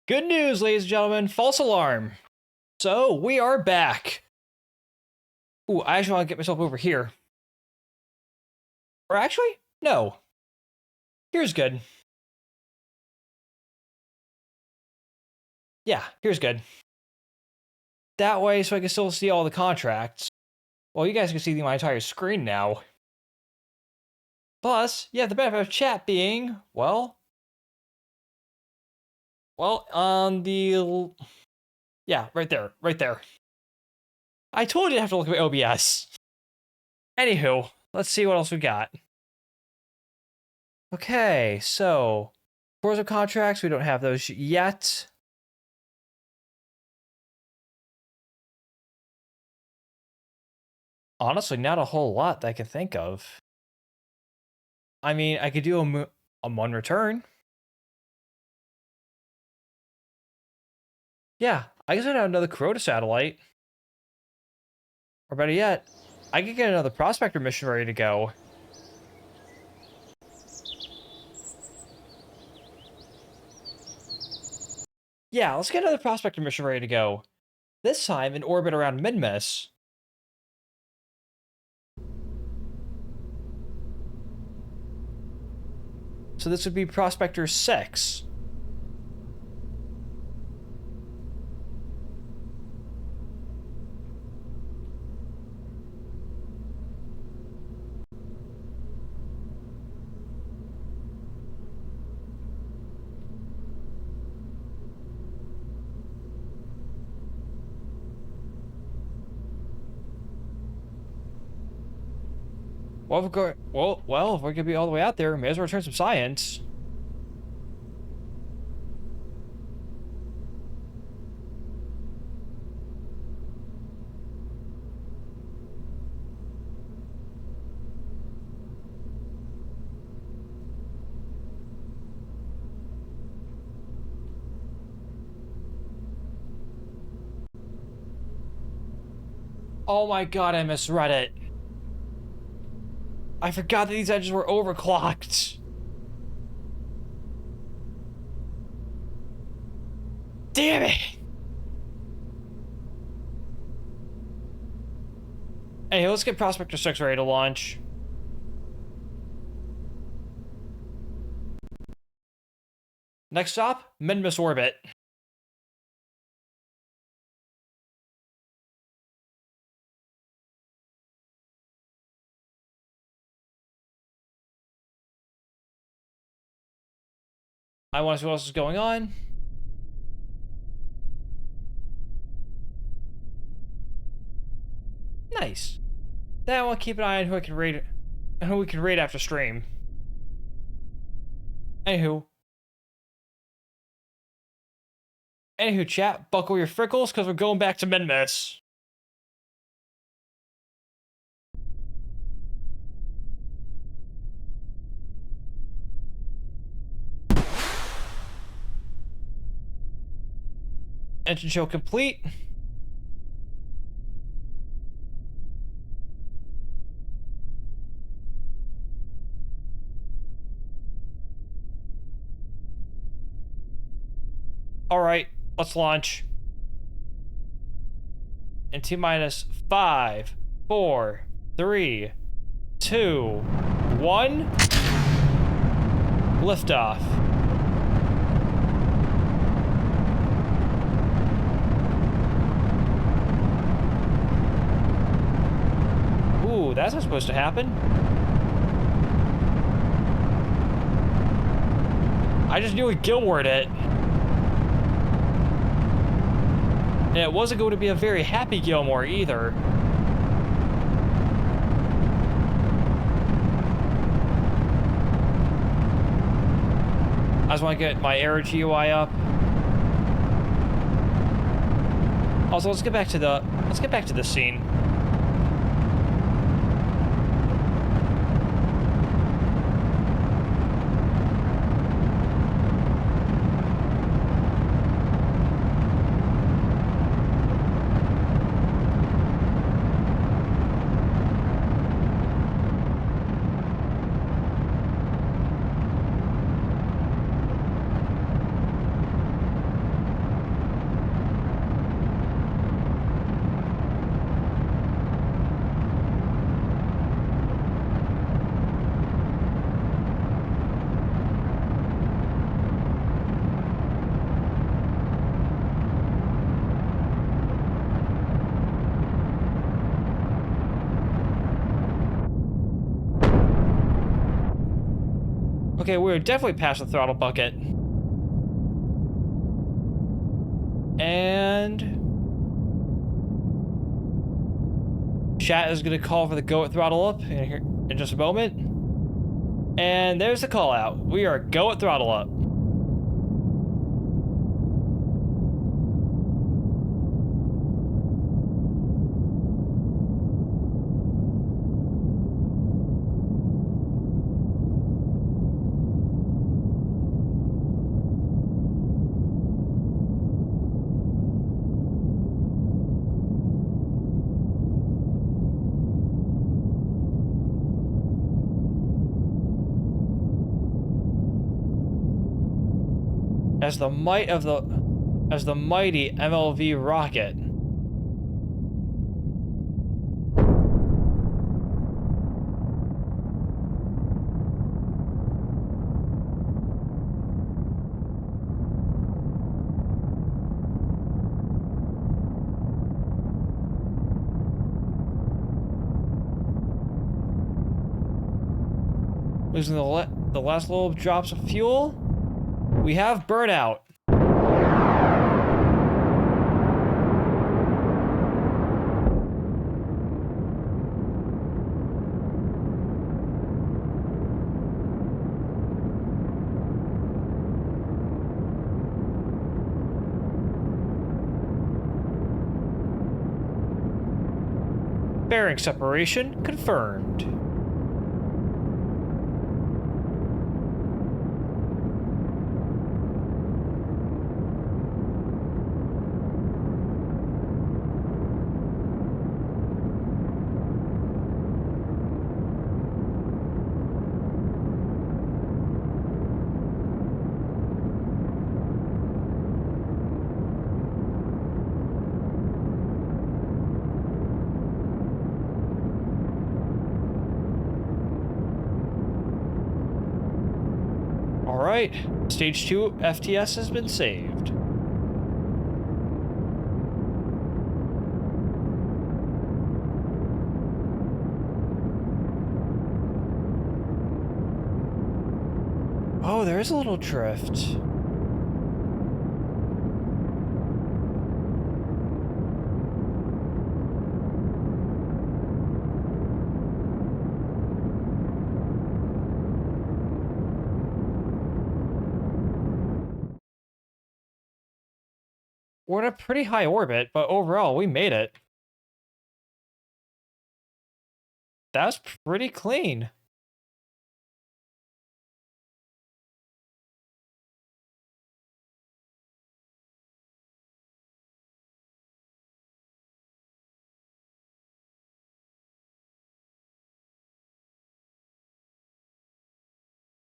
Good news, ladies and gentlemen. False alarm. So, we are back. Ooh, I actually want to get myself over here. Or actually, no. Here's good. Yeah, here's good. That way, so I can still see all the contracts. Well, you guys can see my entire screen now. Plus, yeah, the benefit of chat being, well, on the... Yeah, right there, right there. I told you to have to look at my OBS. Anywho, let's see what else we got. Okay, so... Forza contracts, we don't have those yet. Honestly, not a whole lot that I can think of. I mean, I could do a one return. Yeah, I guess I'd have another Crota satellite. Or better yet, I could get another Prospector mission ready to go. Yeah, let's get another Prospector mission ready to go. This time in orbit around Minmus. So this would be Prospector 6. Well, if we're gonna be all the way out there, may as well return some science. Oh my god, I misread it. I forgot that these engines were overclocked. Damn it! Hey, let's get Prospector 6 ready to launch. Next stop, Minmus orbit. I want to see what else is going on. Nice. Then I want to keep an eye on who we can raid after stream. Anywho, chat, buckle your frickles because we're going back to Minmus. Engine show complete. All right, let's launch. In T-minus 5, 4, 3, 2, 1. Liftoff. Ooh, that's not supposed to happen. I just knew it Gilward it. And it wasn't going to be a very happy Gilmore either. I just want to get my Aero GUI up. Also, let's get back to the scene. Okay, we're definitely past the throttle bucket. And chat is gonna call for the go at throttle up in just a moment. And there's the call out. We are go at throttle up. As the mighty MLV rocket. Losing the last little drops of fuel. We have burnout. Bearing separation confirmed. All right, stage 2 FTS has been saved. Oh, there is a little drift. We're in a pretty high orbit, but overall, we made it. That was pretty clean.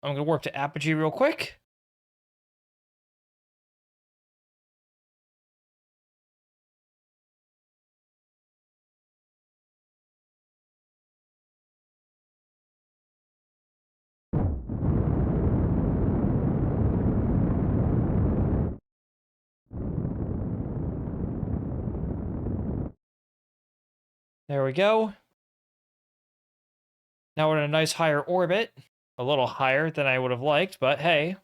I'm gonna warp to Apogee real quick. There we go. Now we're in a nice higher orbit. A little higher than I would have liked, but hey.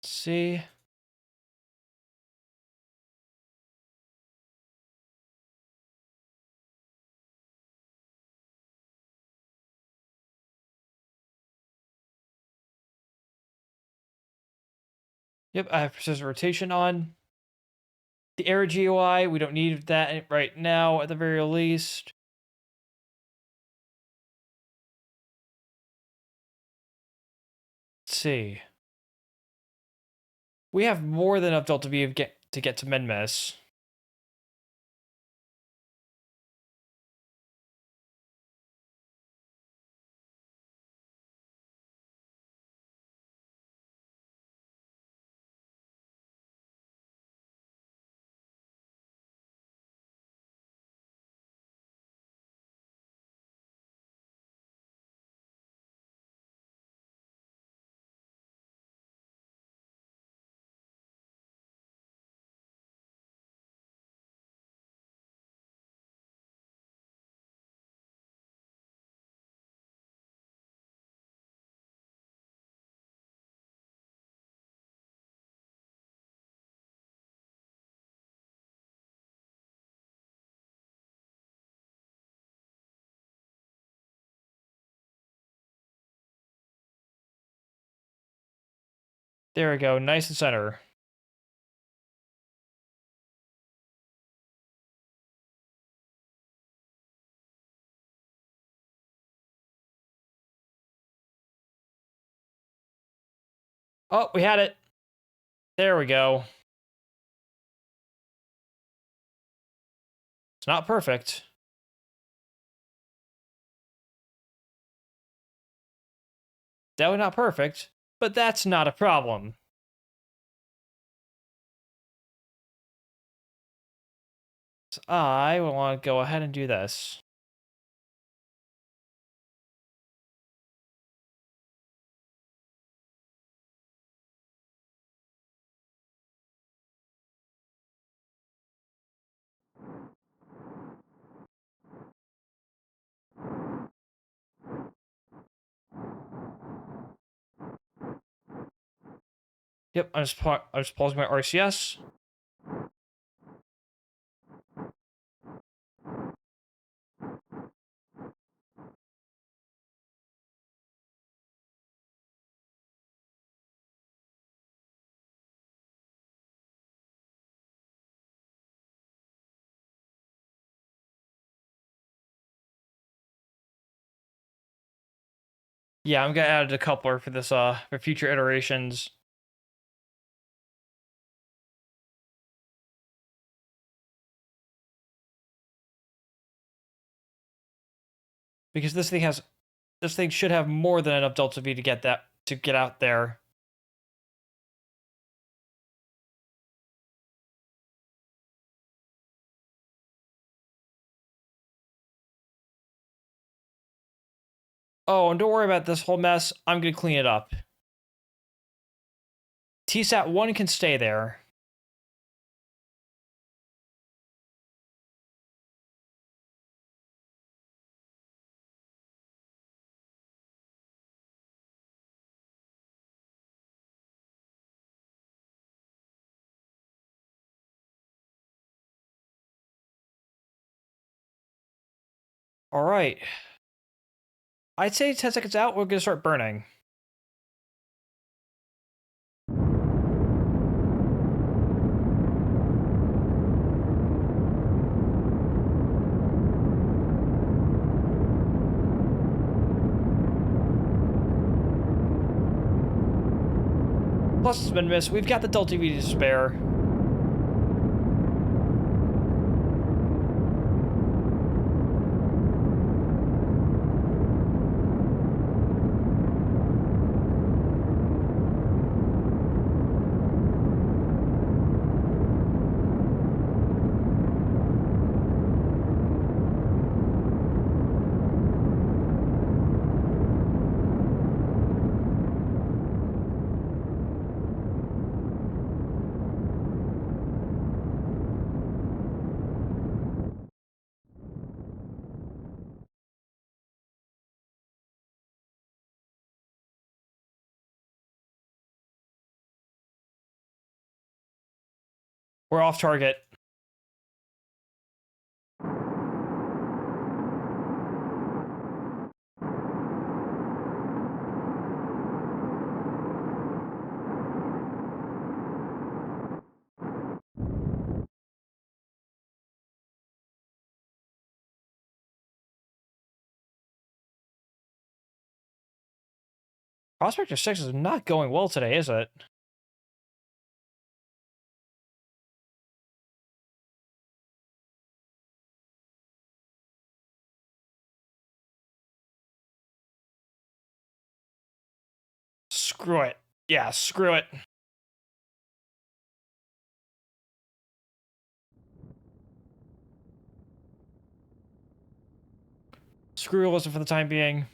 Let's see. Yep, I have precision rotation on. The air GUI, we don't need that right now at the very least. Let's see. We have more than enough Delta V to get to Menmes. There we go. Nice and center. Oh, we had it. There we go. It's not perfect. Definitely not perfect, but that's not a problem. So I will want to go ahead and do this. Yep, I'm just pausing my RCS. Yeah, I'm gonna add a coupler for this for future iterations. Because this thing should have more than enough delta V to get out there. Oh, and don't worry about this whole mess. I'm gonna clean it up. TSAT 1 can stay there. All right. I'd say 10 seconds out, we're gonna start burning. Plus, it's been missed. We've got the delta V to spare. We're off target. Prospector 6 is not going well today, is it? Screw it. Yeah, screw it. Screw Alyssa for the time being.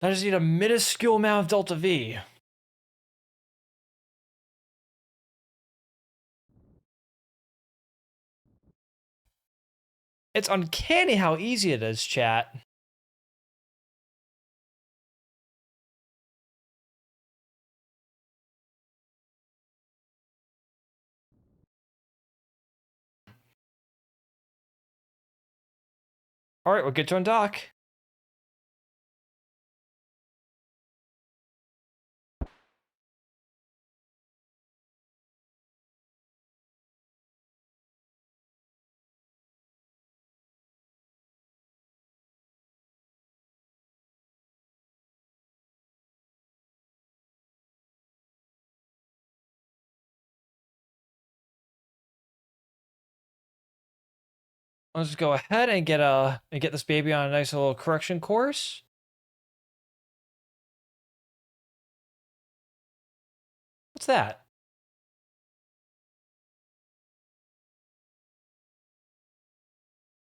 I just need a minuscule amount of delta V. It's uncanny how easy it is, chat. All right, we'll get you on dock. Let's just go ahead and get this baby on a nice little correction course. What's that?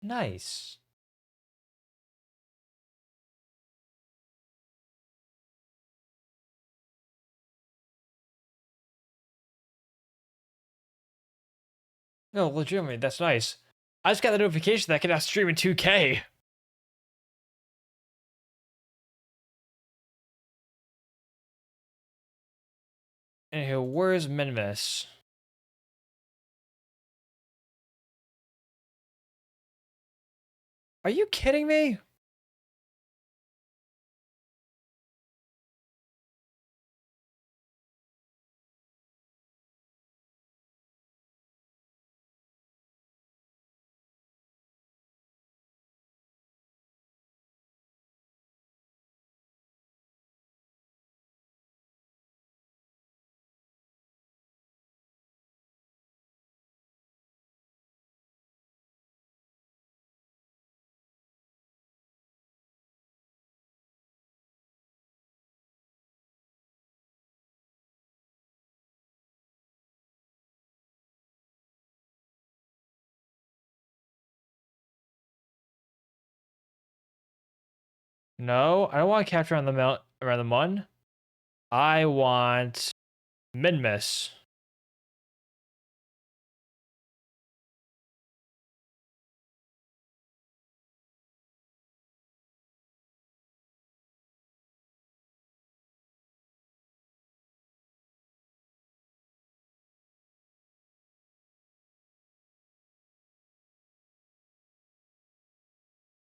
Nice. No, legitimately, that's nice. I just got the notification that I can now stream in 2K. Anywho, where's Minimus? Are you kidding me? No, I don't want to capture on the around the Mun. I want Minimus.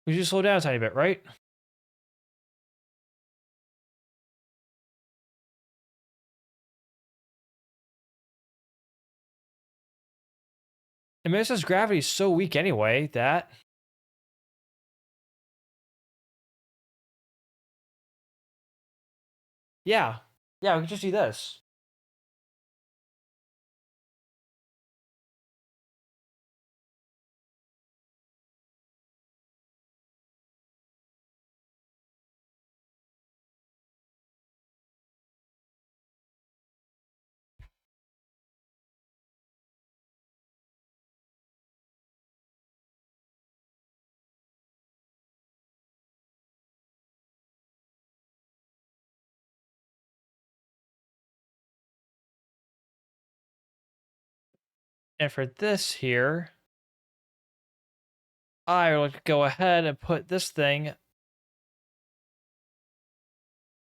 We should slow down a tiny bit, right? And Minimus's gravity is so weak anyway that yeah, we can just do this. And for this here, I will go ahead and put this thing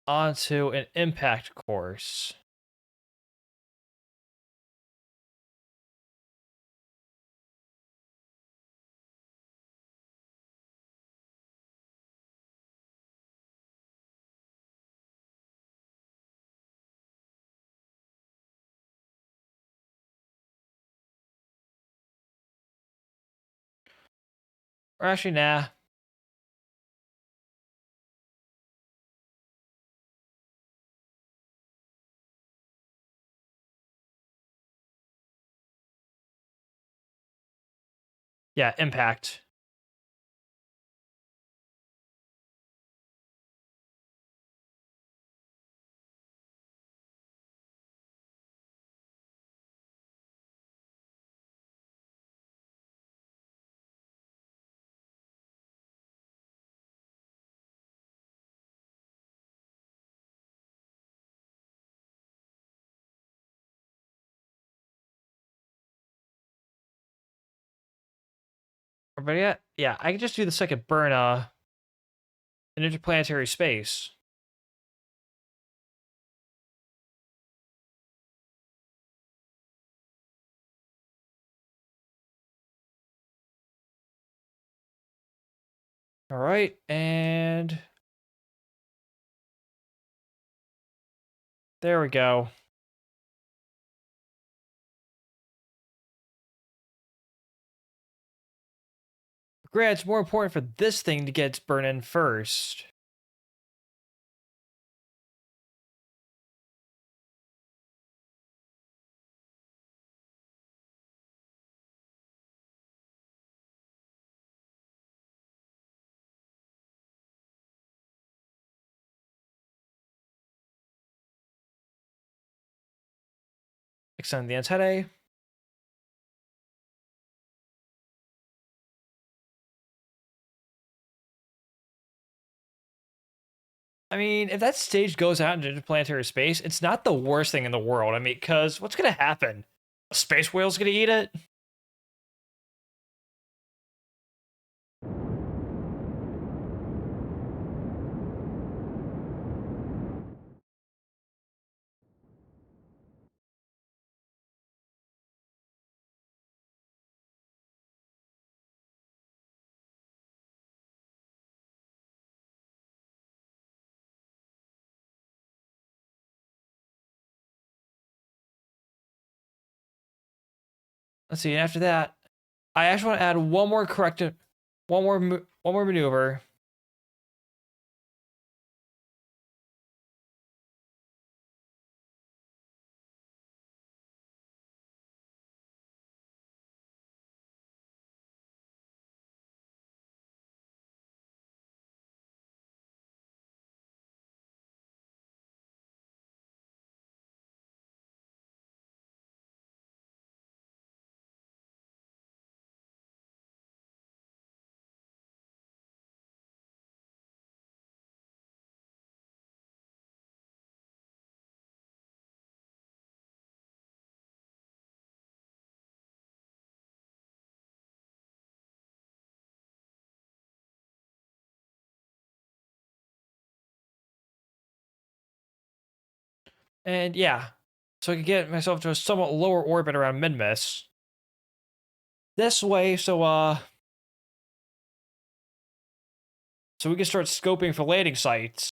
onto an impact course. Or actually, nah. Yeah, impact. Or better yet, yeah, I can just do the second burn in interplanetary space. All right, and there we go. Granted, it's more important for this thing to get its burn in first. Extend the antennae. I mean, if that stage goes out into interplanetary space, it's not the worst thing in the world. I mean, because what's going to happen? A space whale's going to eat it? Let's see. After that, I actually want to add one more corrective, one more maneuver. And yeah, so I can get myself to a somewhat lower orbit around Minmus. This way, so we can start scoping for landing sites.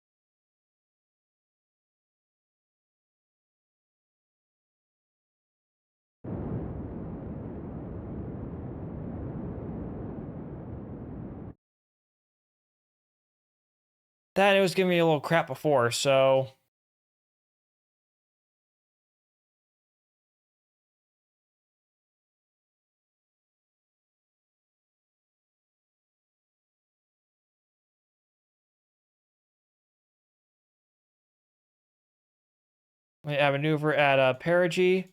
That it was giving me a little crap before, so we have maneuver at perigee,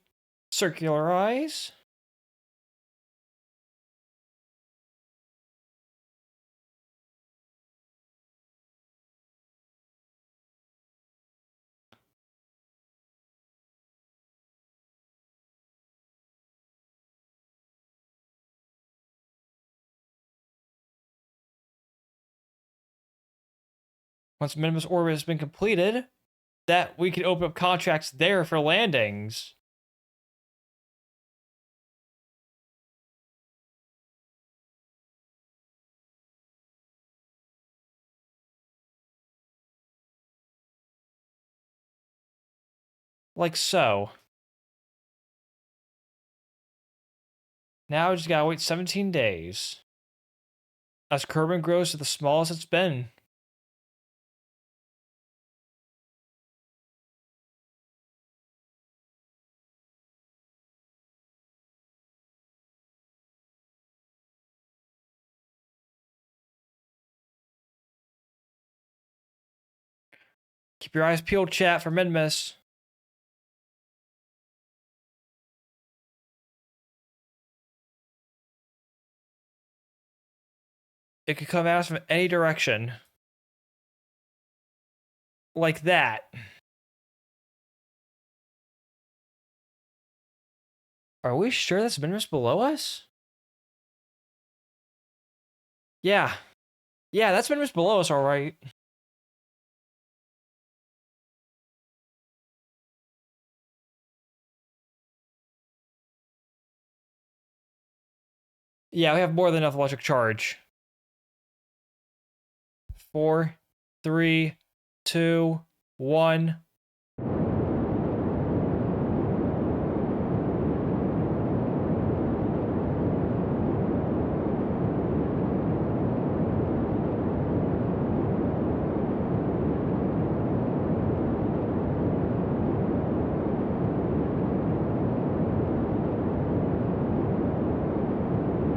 circularize. Once Minimus orbit has been completed, that we can open up contracts there for landings. Like so. Now we just gotta wait 17 days. As Kerbin grows to the smallest it's been. Keep your eyes peeled, chat, for Minimus. It could come at us from any direction. Like that. Are we sure that's Minimus below us? Yeah. Yeah, that's Minimus below us, alright. Yeah, we have more than enough electric charge. 4, 3, 2, 1.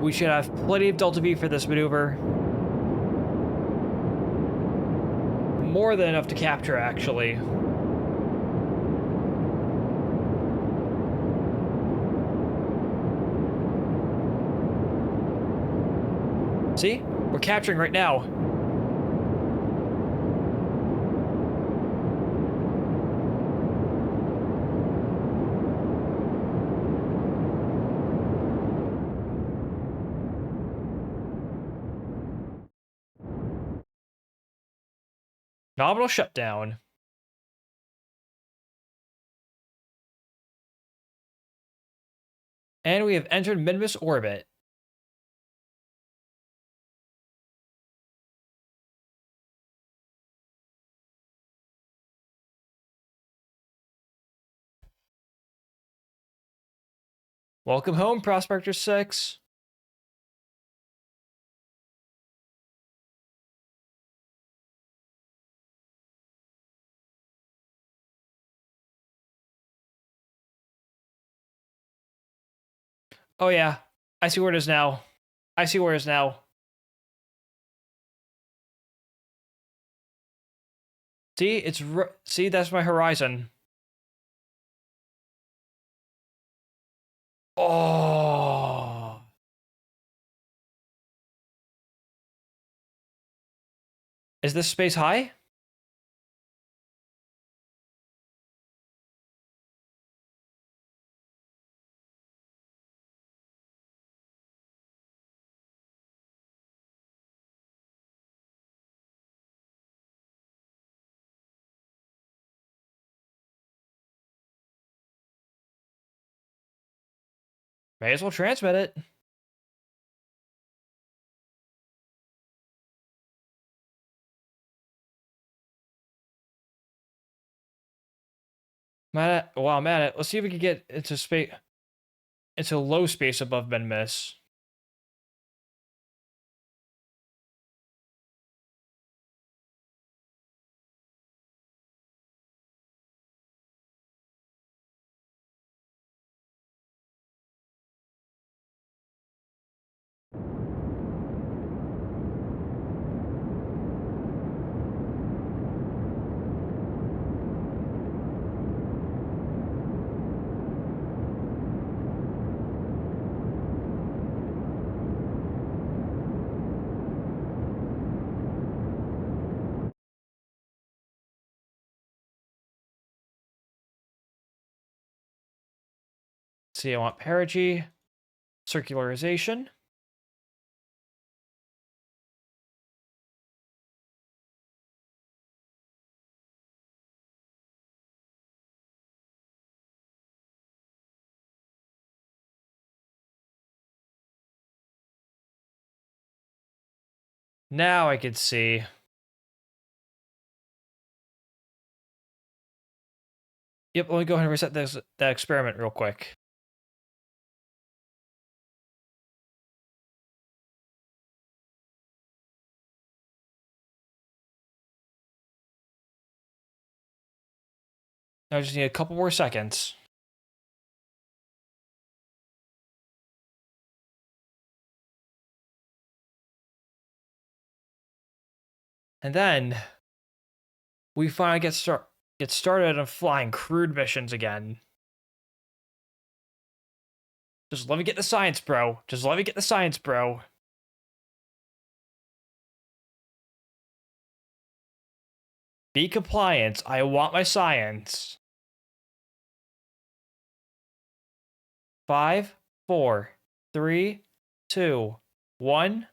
We should have plenty of Delta V for this maneuver. More than enough to capture, actually. See? We're capturing right now. Nominal shutdown. And we have entered Minimus orbit. Welcome home, Prospector 6. Oh yeah, I see where it is now. I see where it is now. See, see, that's my horizon. Oh. Is this space high? May as well transmit it. Wow, I'm at it. Let's see if we can get into space. It's a low space above Minimus. See, I want perigee, circularization. Now I can see. Yep, let me go ahead and reset that experiment real quick. Now I just need a couple more seconds. And then we finally get started on flying crewed missions again. Just let me get the science, bro. Just let me get the science, bro. Be compliant. I want my science. 5, 4, 3, 2, 1.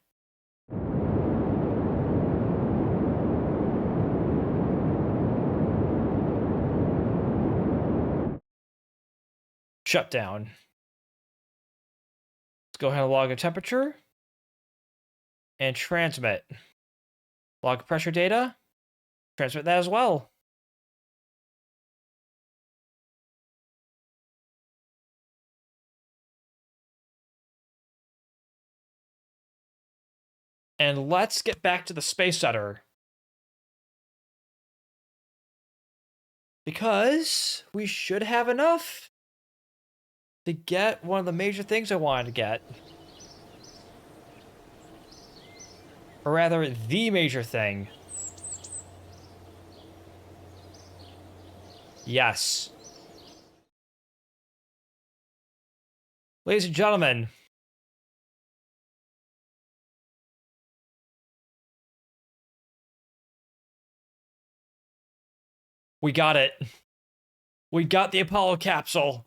Shutdown. Let's go ahead and log a temperature and transmit. Log pressure data. Transmit that as well. And let's get back to the Space Center. Because we should have enough to get one of the major things I wanted to get. Or rather, the major thing. Yes. Ladies and gentlemen, we got it. We got the Apollo capsule.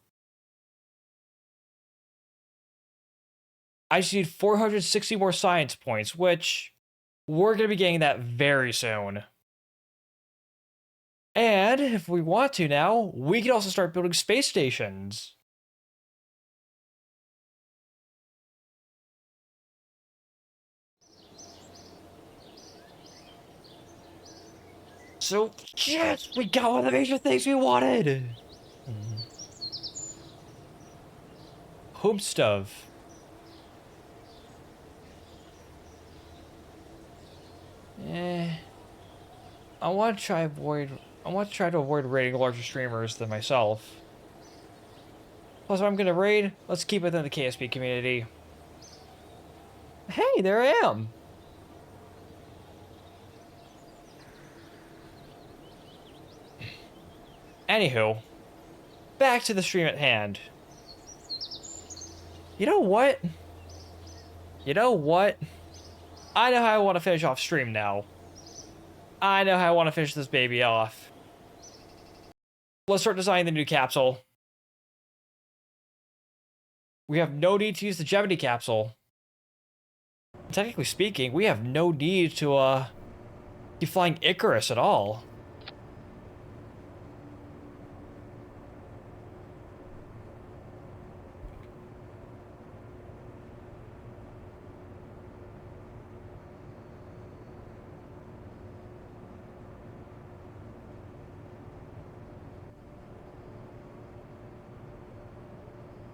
I just need 460 more science points, which we're going to be getting that very soon. And if we want to now, we can also start building space stations. So, yes, we got one of the major things we wanted. Home stuff. I want to try to avoid raiding larger streamers than myself. Plus, if I'm gonna raid, let's keep it within the KSP community. Hey, there I am. Anywho, back to the stream at hand. You know what? I know how I want to finish off stream now. I know how I want to finish this baby off. Let's start designing the new capsule. We have no need to use the Gemini capsule. Technically speaking, we have no need to be flying Icarus at all.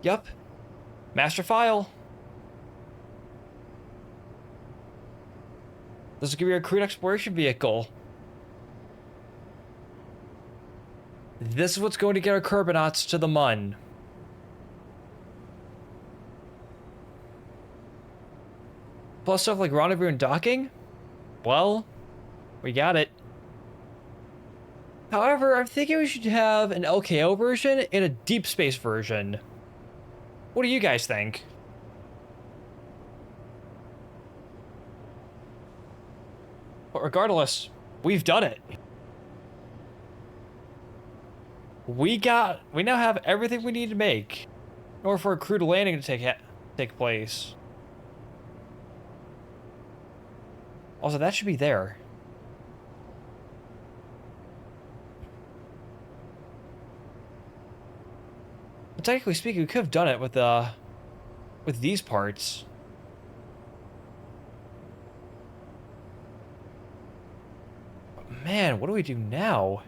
Yup. Master file. This is gonna be our crude exploration vehicle. This is what's going to get our Kerbonauts to the Mun. Plus stuff like rendezvous and docking? Well, we got it. However, I'm thinking we should have an LKO version and a deep space version. What do you guys think? But regardless, we've done it. We now have everything we need to make in order for a crude landing to take place. Also, that should be there. But technically speaking, we could have done it with these parts. But man, what do we do now?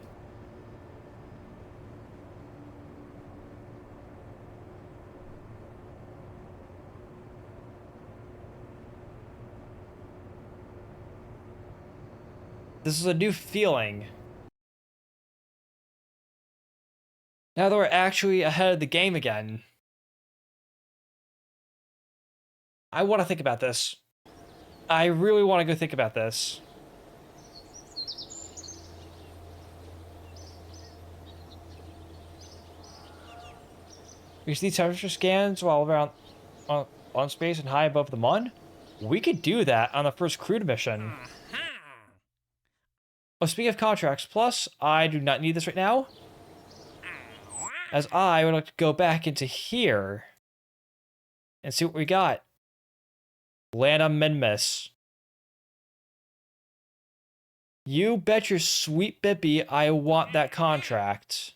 This is a new feeling. Now that we're actually ahead of the game again. I want to think about this. I really want to go think about this. We see temperature scans while around on space and high above the Mun. We could do that on the first crewed mission. Oh, speaking of contracts, plus, I do not need this right now, as I would like to go back into here and see what we got. Lana Minmus. You bet your sweet bippy I want that contract.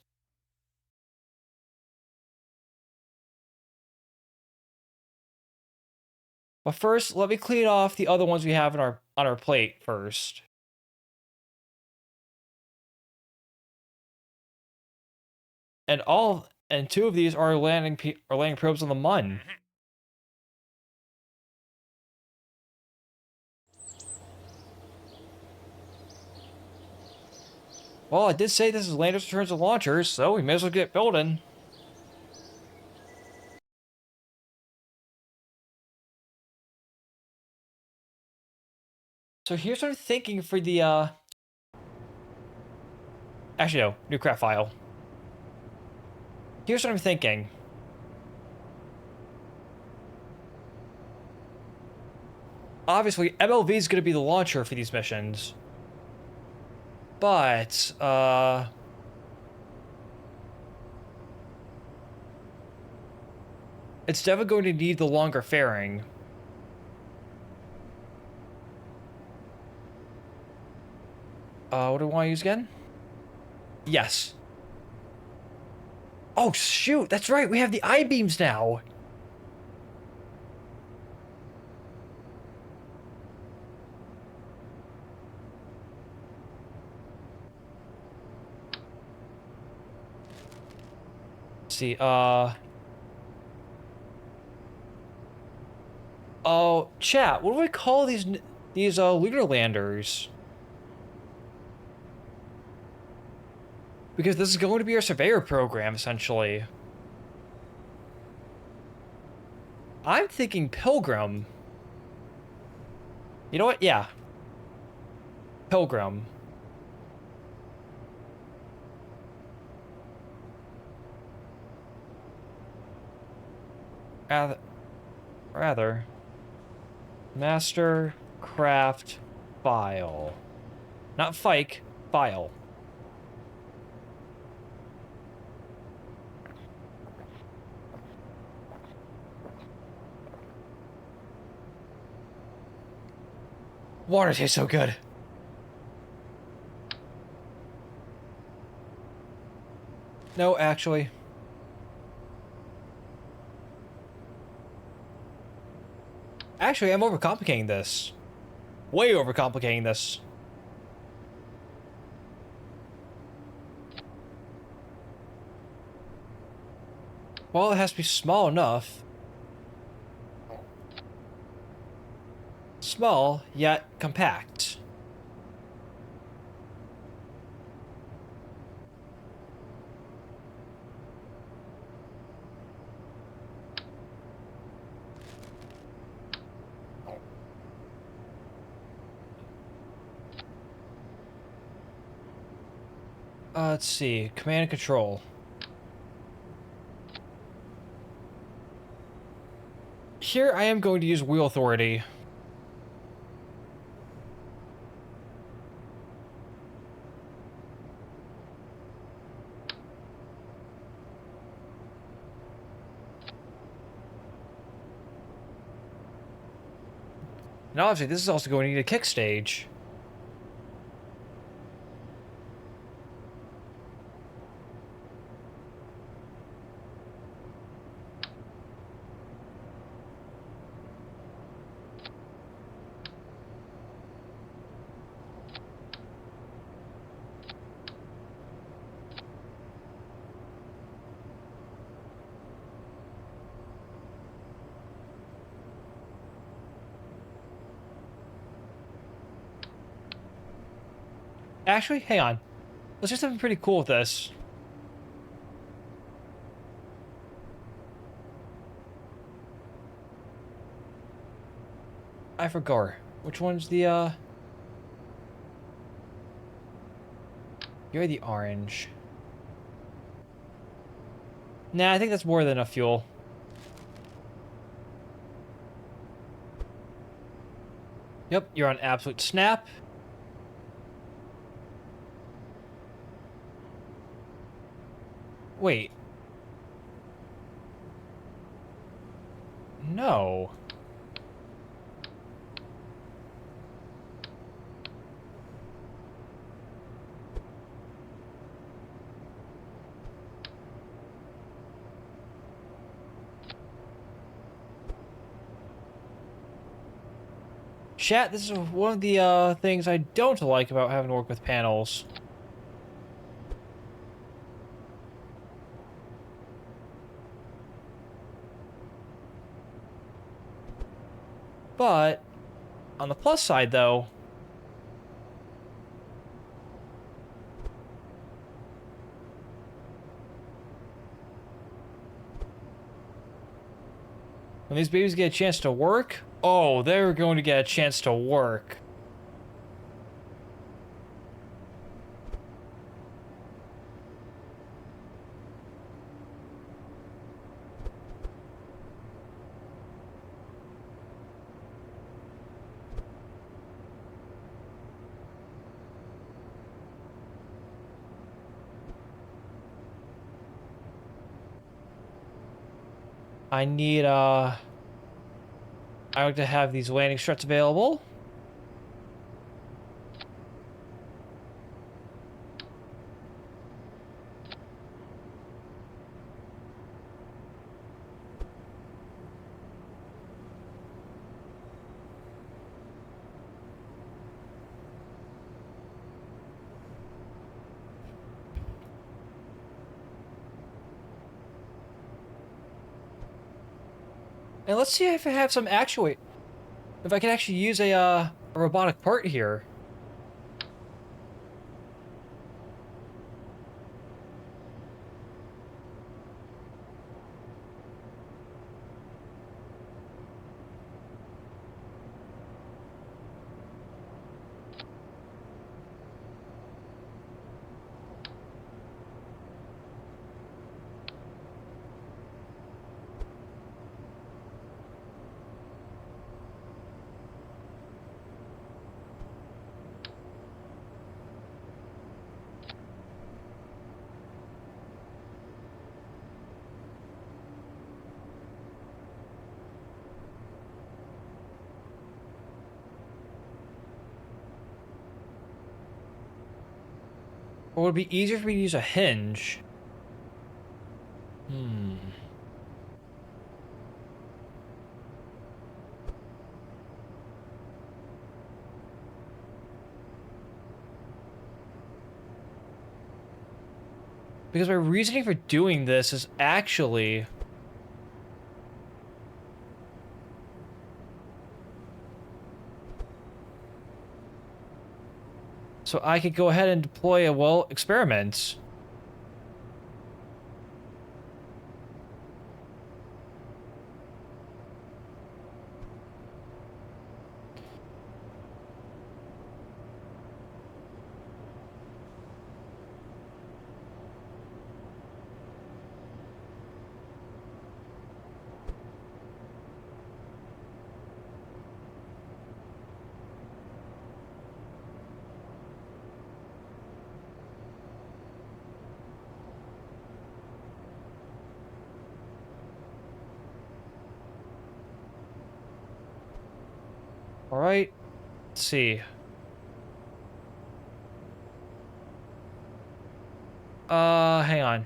But first, let me clean off the other ones we have on our plate first. and two of these are landing probes on the Mun. Well, I did say this is landers, returns, and launchers, so we may as well get building. So here's what I'm thinking for the, Actually, no. New craft file. Here's what I'm thinking. Obviously, MLV is going to be the launcher for these missions. But, it's definitely going to need the longer fairing. What do I want to use again? Yes. Oh, shoot! That's right! We have the I-beams now! Let's see, oh, chat, what do we call these lunar landers? Because this is going to be our surveyor program, essentially. I'm thinking Pilgrim. You know what? Yeah. Pilgrim. Rather. Master craft file. Not Fike, file. Water tastes so good. No, actually. Actually, I'm overcomplicating this. Way overcomplicating this. Well, it has to be small enough. Small, yet compact. Let's see. Command and control. Here I am going to use wheel authority. And obviously, this is also going to need a kick stage. Actually, hang on. Let's do something pretty cool with this. I forgot. Which one's the, You're the orange. Nah, I think that's more than enough fuel. Yep, you're on absolute snap. Wait. No. Chat, this is one of the things I don't like about having to work with panels. But on the plus side, though, when these babies get a chance to work, oh, they're going to get a chance to work. I need, I like to have these landing struts available. And let's see if I have some actuate. If I can actually use a robotic part here. Or would it be easier for me to use a hinge? Because my reasoning for doing this is actually... so I could go ahead and deploy a, well, experiments. All right, let's see. Hang on.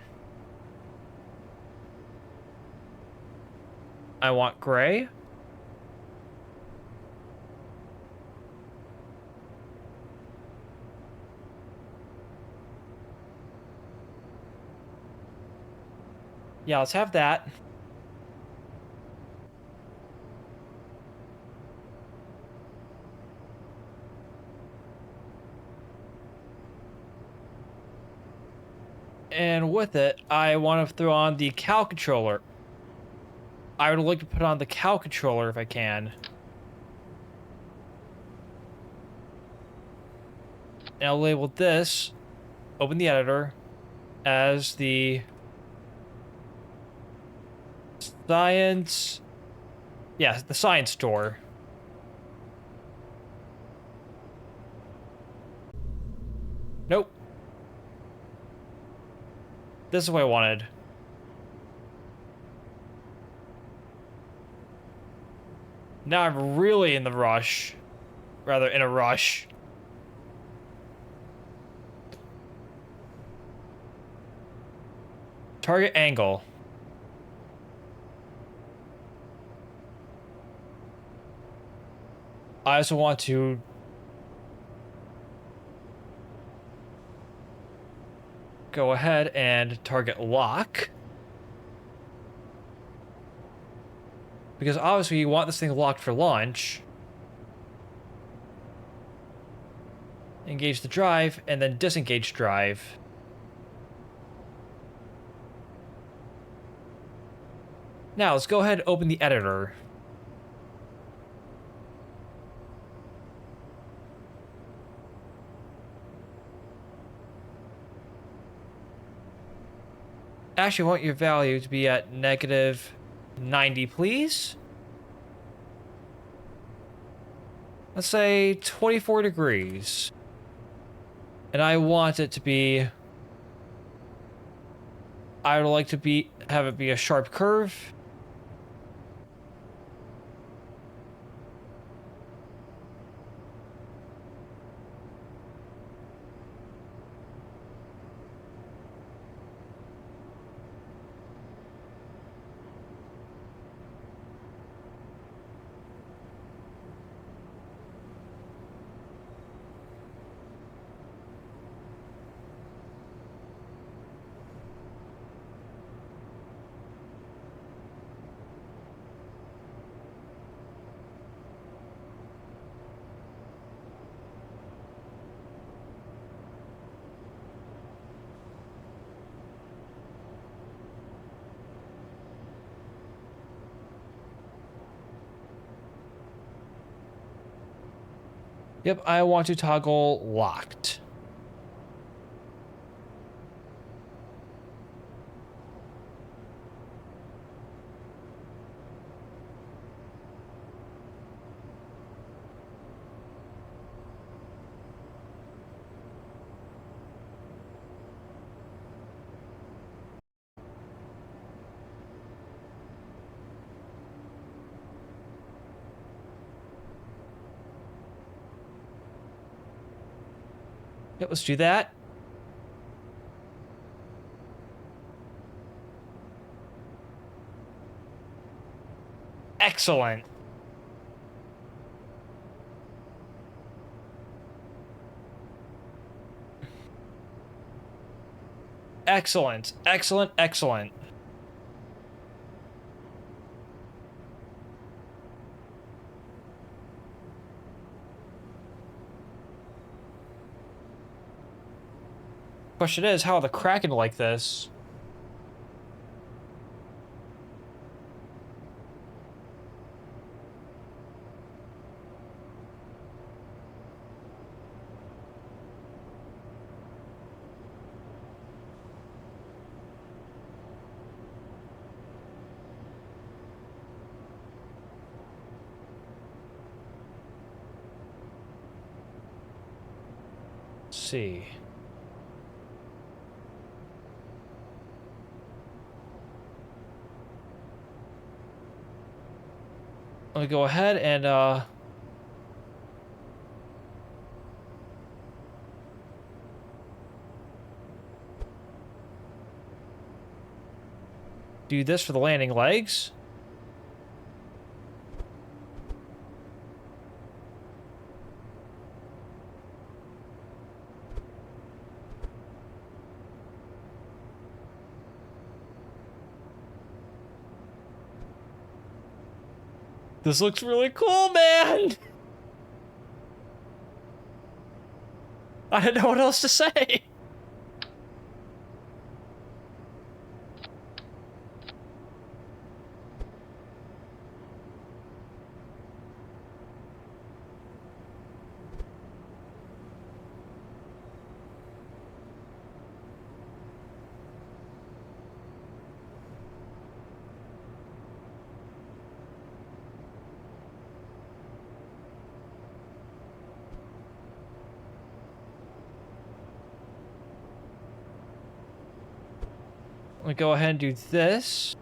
I want gray. Yeah, let's have that. And with it, I want to throw on the cow controller. I would like to put on the cow controller if I can. And I'll label this, open the editor, as the science... yeah, the science store. Nope. This is what I wanted. Now I'm really in the rush. Rather, in a rush. Target angle. I also want to go ahead and target lock. Because obviously you want this thing locked for launch. engage the drive, and then disengage drive. Now, let's go ahead and open the editor. Actually, I want your value to be at -90, please. Let's say 24 degrees. And I want it to be... I would like to have it be a sharp curve. Yep, I want to toggle locked. Yep, let's do that. Excellent. Excellent, excellent, excellent. Question is, how are the Kraken like this? Let's see. Let me go ahead and do this for the landing legs. This looks really cool, man! I don't know what else to say. Let me go ahead and do this.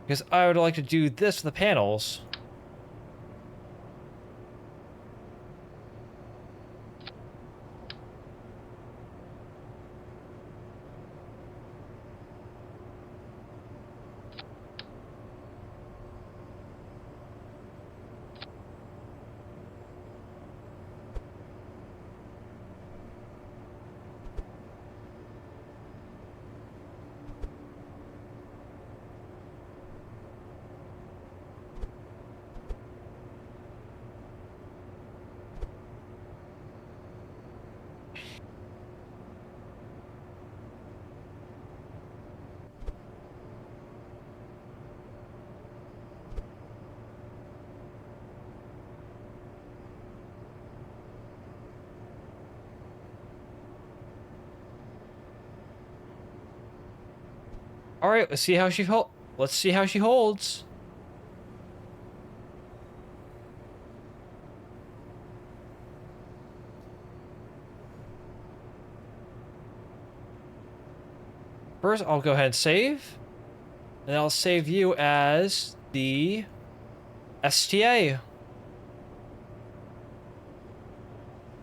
Because I would like to do this for the panels. All right, let's see how she hold. Let's see how she holds. First, I'll go ahead and save. And I'll save you as the STA.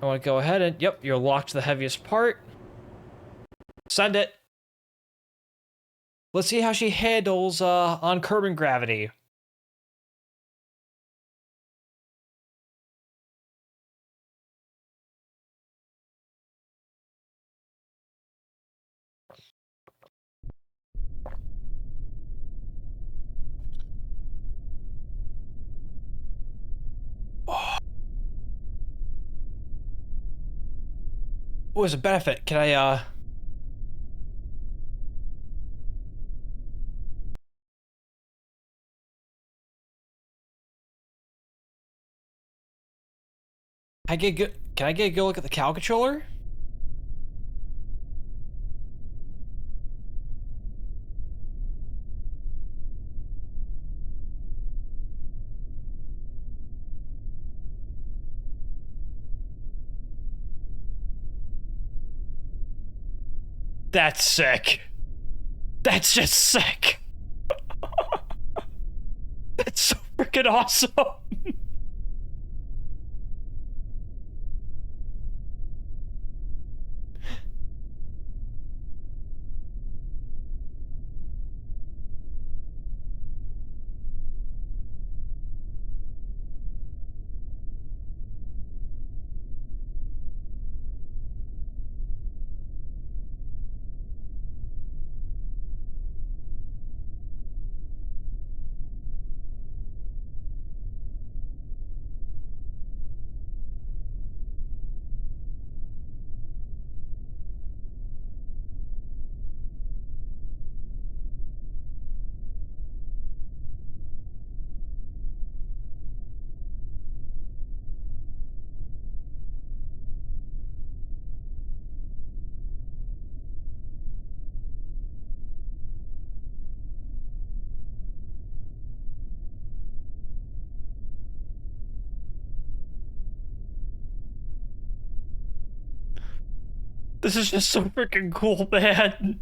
I want to go ahead and, yep, you're locked to the heaviest part. Send it. Let's see how she handles on curbing gravity. What was a benefit? Can I get good? Can I get a good look at the cow controller? That's sick. That's just sick. That's so freaking awesome. This is just so freaking cool, man.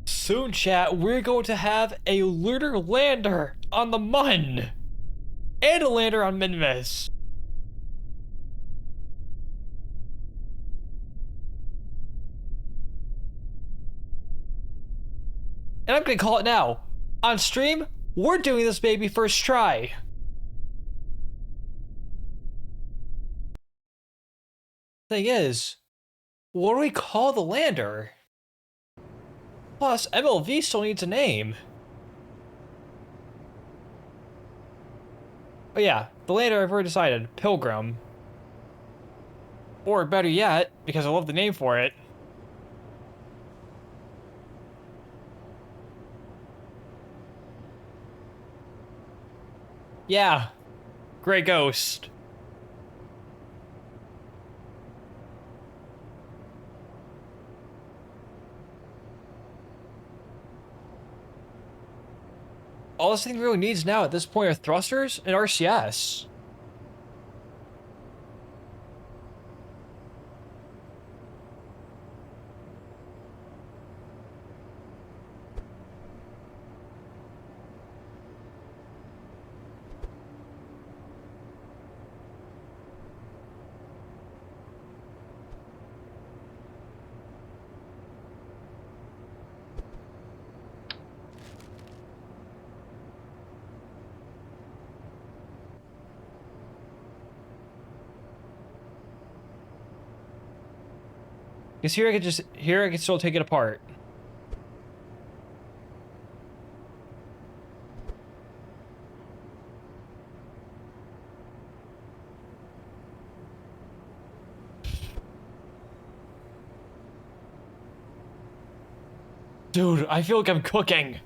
Soon, chat, we're going to have a lunar lander on the Mun and a lander on Minmus. And I'm gonna call it now. On stream, we're doing this baby first try. Thing is, what do we call the lander? Plus, MLV still needs a name. Oh yeah, the lander I've already decided, Pilgrim. Or better yet, because I love the name for it, yeah, Grey Ghost. All this thing really needs now at this point are thrusters and RCS. Because here I could still take it apart. Dude, I feel like I'm cooking.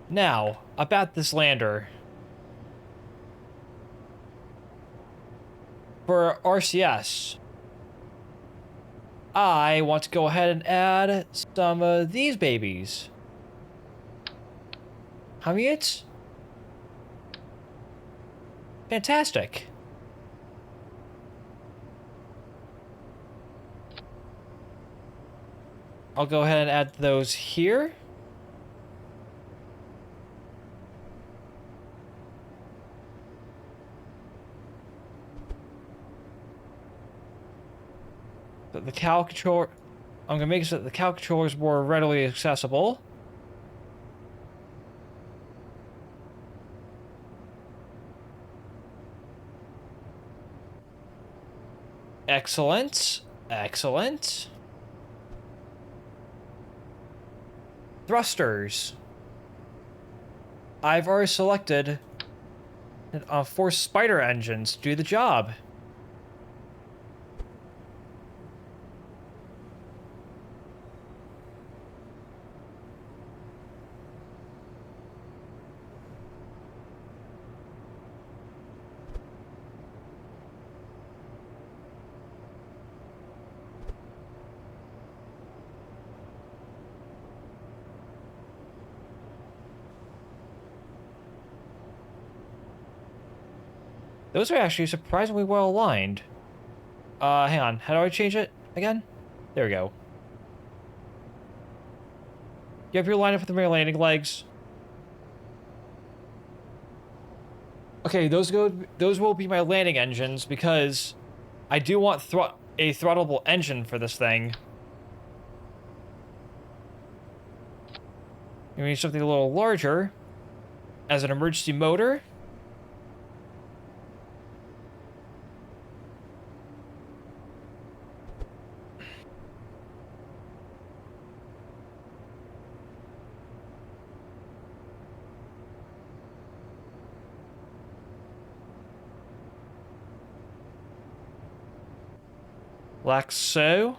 Now, about this lander. For RCS, I want to go ahead and add some of these babies. How many hits? Fantastic. I'll go ahead and add those here. The cow controller. I'm gonna make it so that the cow controller is more readily accessible. Excellent. Excellent. Thrusters. I've already selected 4 spider engines to do the job. Those are actually surprisingly well aligned. Hang on. How do I change it again? There we go. You have your lineup with the rear landing legs. Okay, those will be my landing engines because I do want a throttleable engine for this thing. You need something a little larger as an emergency motor. Like so.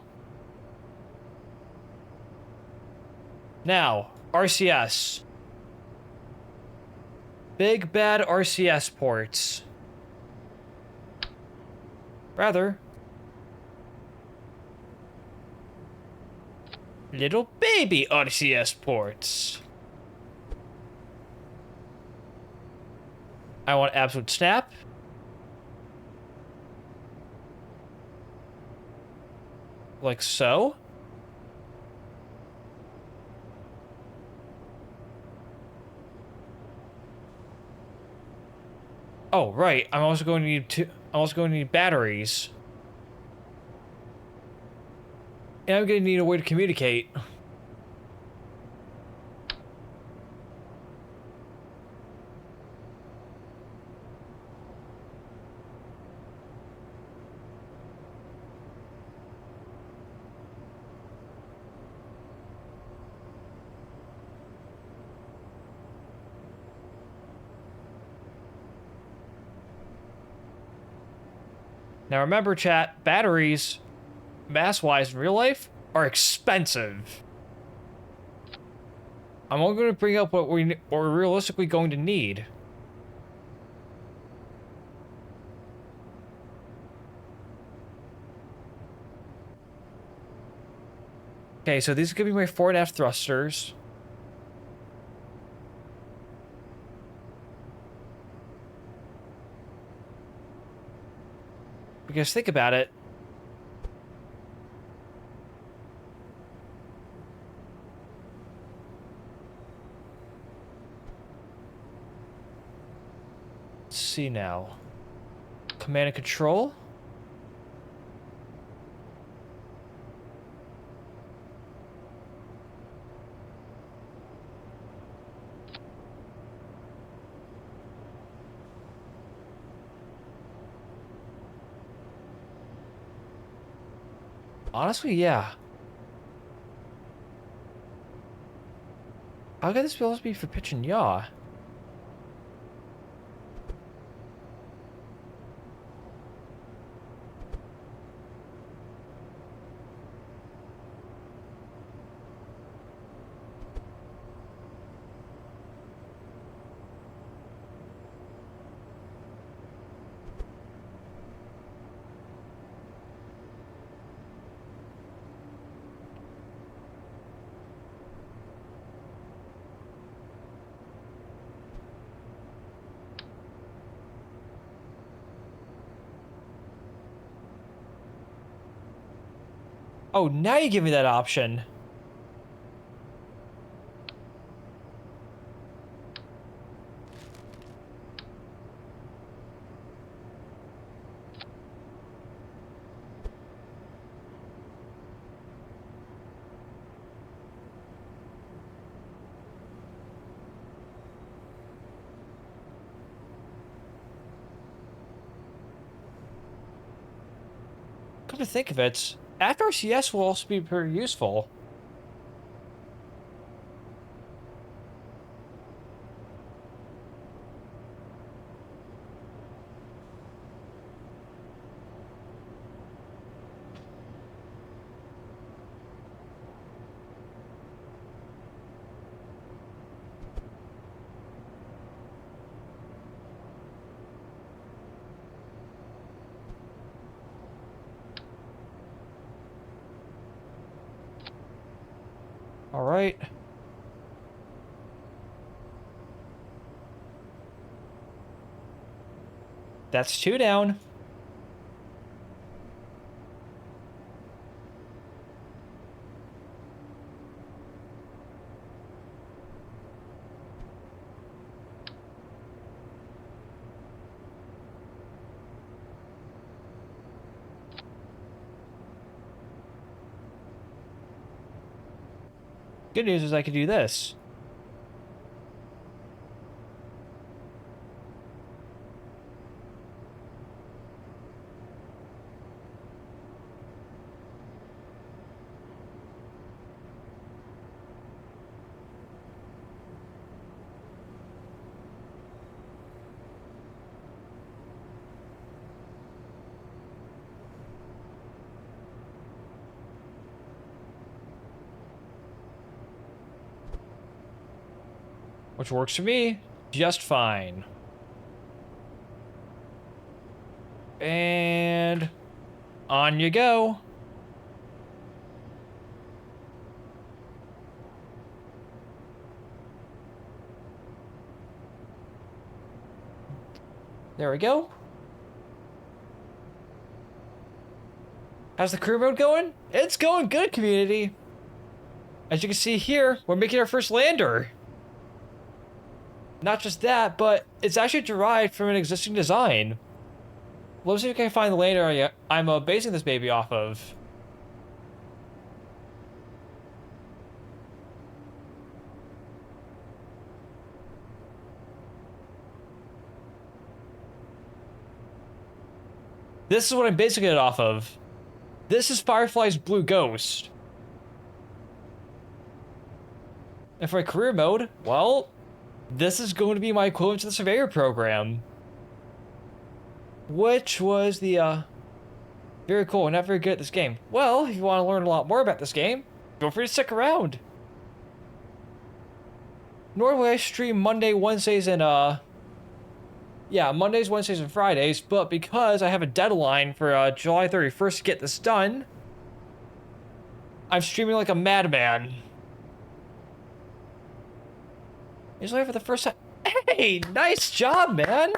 Now, RCS. Big bad RCS ports. Rather, little baby RCS ports. I want absolute snap. Like so. Oh, right. I'm also going to need batteries. And I'm going to need a way to communicate. Now remember, chat, batteries, mass-wise in real life, are expensive. I'm only going to bring up what we're realistically going to need. Okay, so these are going to be my 4.5 thrusters. Because think about it. Let's see now. Command and control. Honestly, yeah. How could this be supposed to be for pitch and yaw? Oh, now you give me that option. Come to think of it, after RCS will also be pretty useful. All right. That's 2 down. Good news is I can do this. Which works for me just fine. And on you go. There we go. How's the career mode going? It's going good, community. As you can see here, we're making our first lander. Not just that, but it's actually derived from an existing design. Let's see if I can find the lander I'm basing this baby off of. This is what I'm basing it off of. This is Firefly's Blue Ghost. And for my career mode, well, this is going to be my equivalent to the Surveyor program. Which was the, very cool, not very good at this game. Well, if you want to learn a lot more about this game, feel free to stick around. Normally I stream Monday, Wednesdays, and, yeah, Mondays, Wednesdays, and Fridays, but because I have a deadline for, July 31st to get this done, I'm streaming like a madman. Usually for the first time. Hey, nice job, man!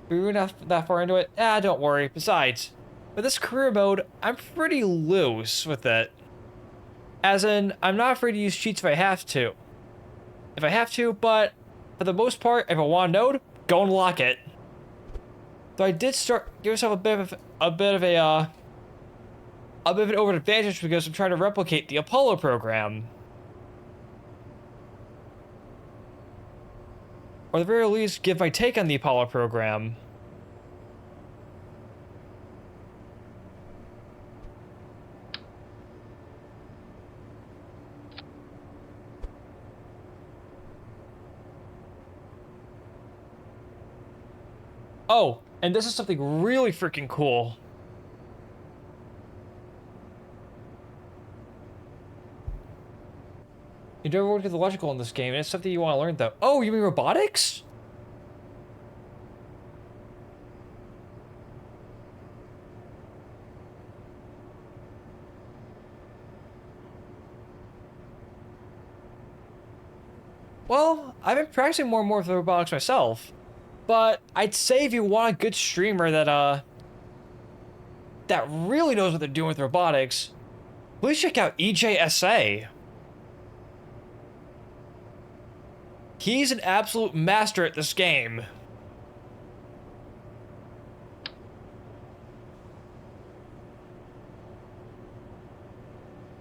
We were not that far into it. Ah, don't worry. Besides, with this career mode, I'm pretty loose with it. As in, I'm not afraid to use cheats if I have to. If I have to, but for the most part, if I want a node, go and lock it. Though I did give myself a bit of an over advantage because I'm trying to replicate the Apollo program. Or at the very least, give my take on the Apollo program. Oh, and this is something really freaking cool. You never worked with electrical in this game, and it's something you want to learn, though. Oh, you mean robotics? Well, I've been practicing more and more with the robotics myself, but I'd say if you want a good streamer that really knows what they're doing with robotics, please check out EJSA. He's an absolute master at this game.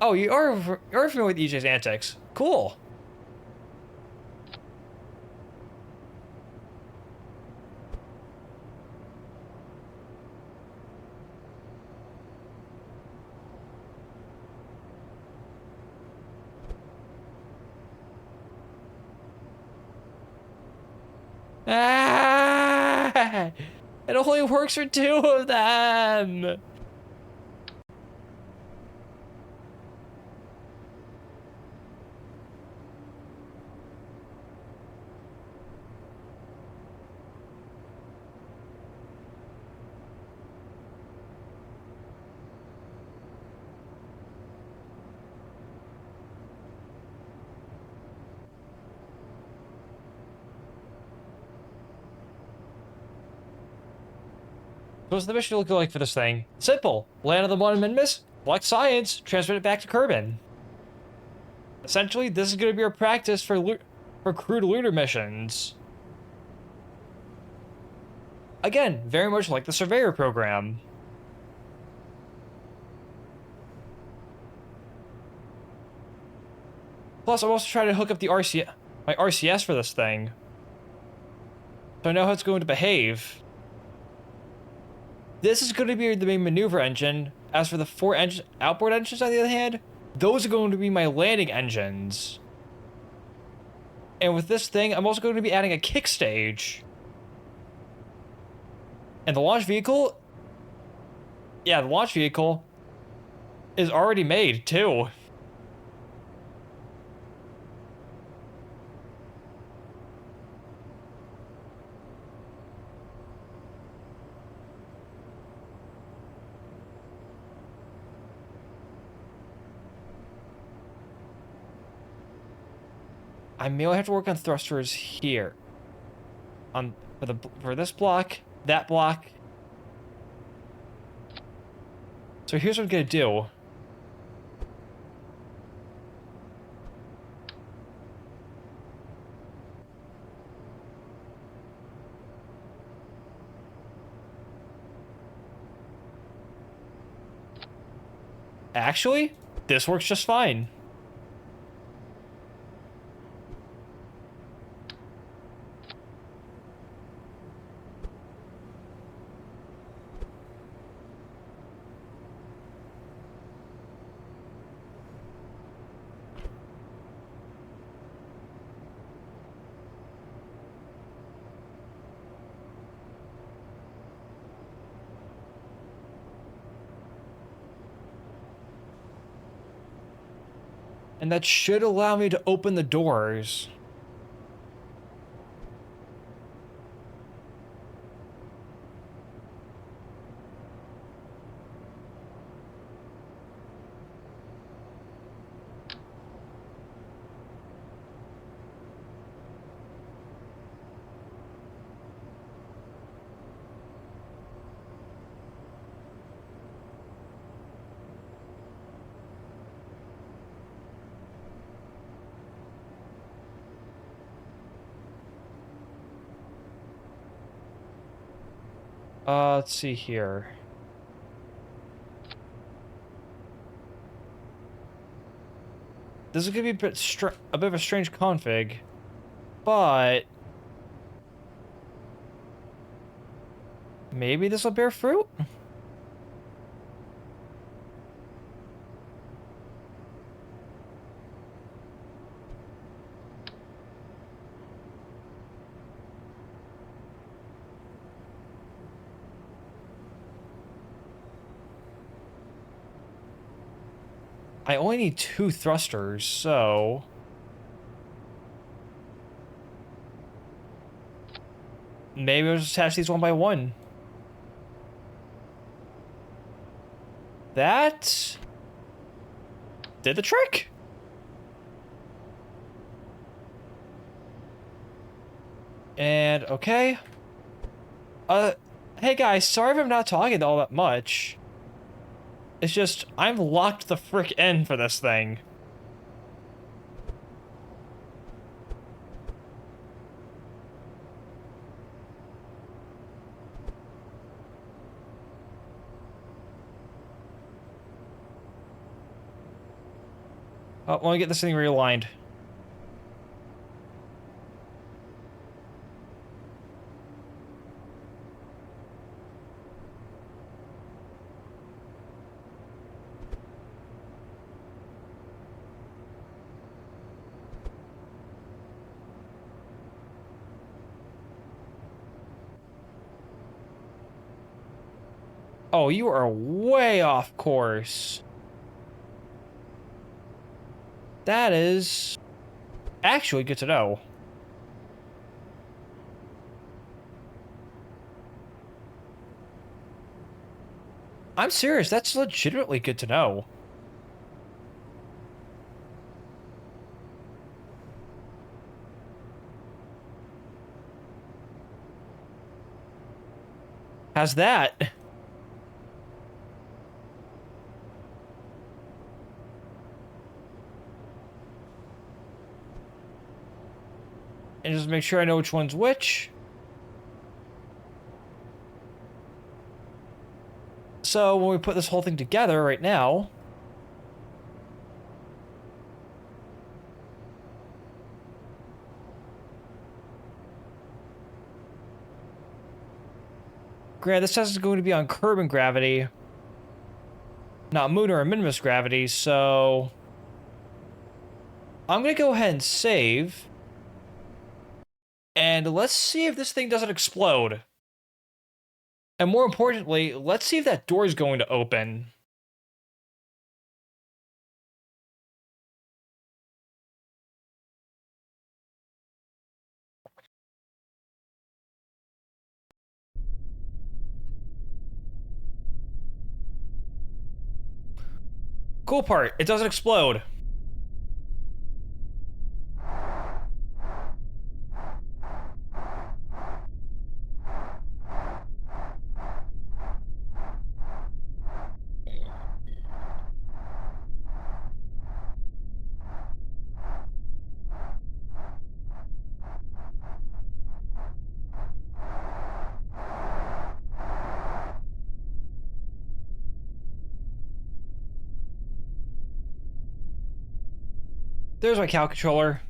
Oh, you're familiar with EJ's antics. Cool. Ah! It only works for 2 of them. What's the mission look like for this thing? Simple. Land on the one amendments, collect science, transmit it back to Kerbin. Essentially, this is going to be our practice for crewed looter missions. Again, very much like the Surveyor program. Plus, I'm also trying to hook up my RCS for this thing, so I know how it's going to behave. This is going to be the main maneuver engine. As for the 4 outboard engines, on the other hand, those are going to be my landing engines. And with this thing, I'm also going to be adding a kick stage. And the launch vehicle, yeah, the launch vehicle is already made, too. I may have to work on thrusters here. For this block, that block. So here's what I'm gonna do. Actually, this works just fine. And that should allow me to open the doors. Let's see here. This is gonna be a bit of a strange config, but maybe this will bear fruit? I only need 2 thrusters, so... maybe I'll just attach these one by one. That... did the trick. And, okay. Hey guys, sorry if I'm not talking all that much. It's just, I'm locked the frick in for this thing. Oh, I want to get this thing realigned. Oh, you are way off course. That is actually good to know. I'm serious, that's legitimately good to know. How's that? And just make sure I know which one's which. So when we put this whole thing together right now... granted, this test is going to be on Kerbin gravity, not Moon or Minimus gravity, so... I'm going to go ahead and save. And let's see if this thing doesn't explode. And more importantly, let's see if that door is going to open. Cool part, it doesn't explode. There's my cow controller.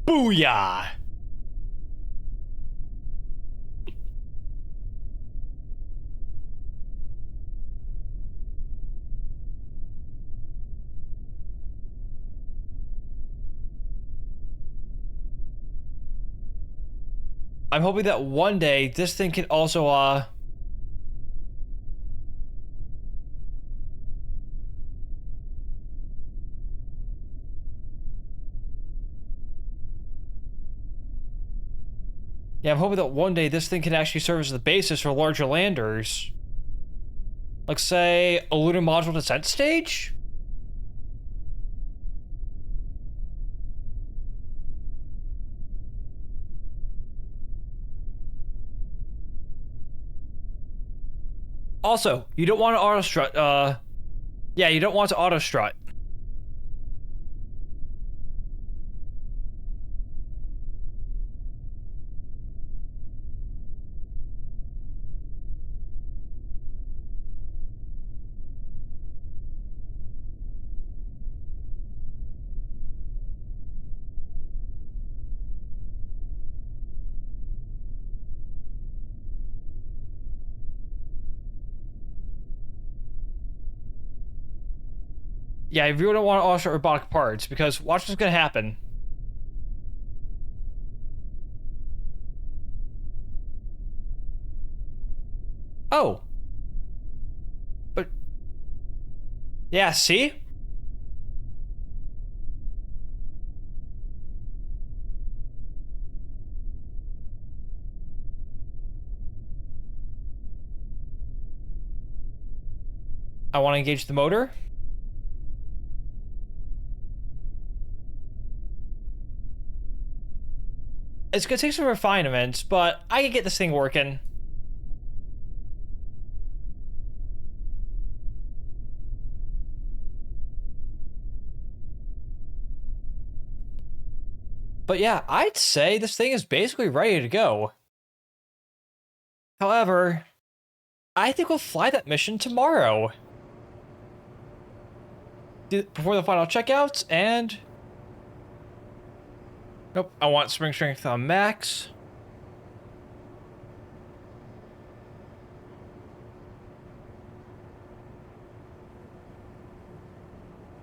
Booyah! I'm hoping that one day this thing can also, yeah, I'm hoping that one day this thing can actually serve as the basis for larger landers. Like, say, a lunar module descent stage? Also, you don't want to auto strut, yeah, you don't want to auto strut. Yeah, you really don't want to auto strut robotic parts, because watch what's gonna happen. Oh. But... Yeah, see? I want to engage the motor. It's gonna take some refinements, but I can get this thing working. But yeah, I'd say this thing is basically ready to go. However, I think we'll fly that mission tomorrow. Before the final checkouts, and... Nope, I want spring strength on max.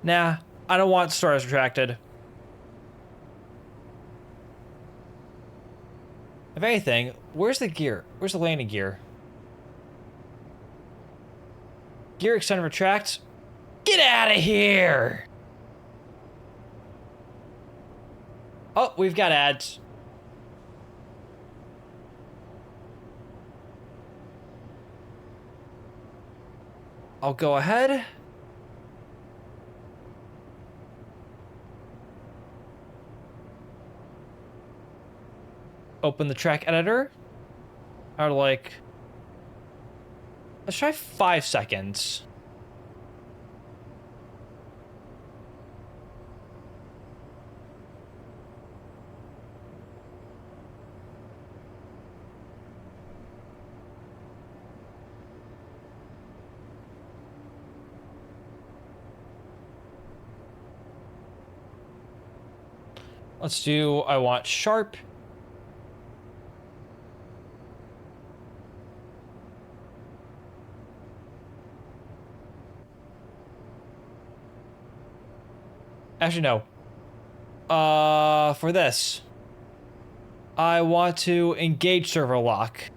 Nah, I don't want stars retracted. If anything, where's the gear? Where's the landing gear? Gear extend retract. Get out of here! Oh, we've got ads. I'll go ahead. Open the track editor. Or like... Let's try 5 seconds. Let's do, I want sharp. Actually, no. For this, I want to engage server lock.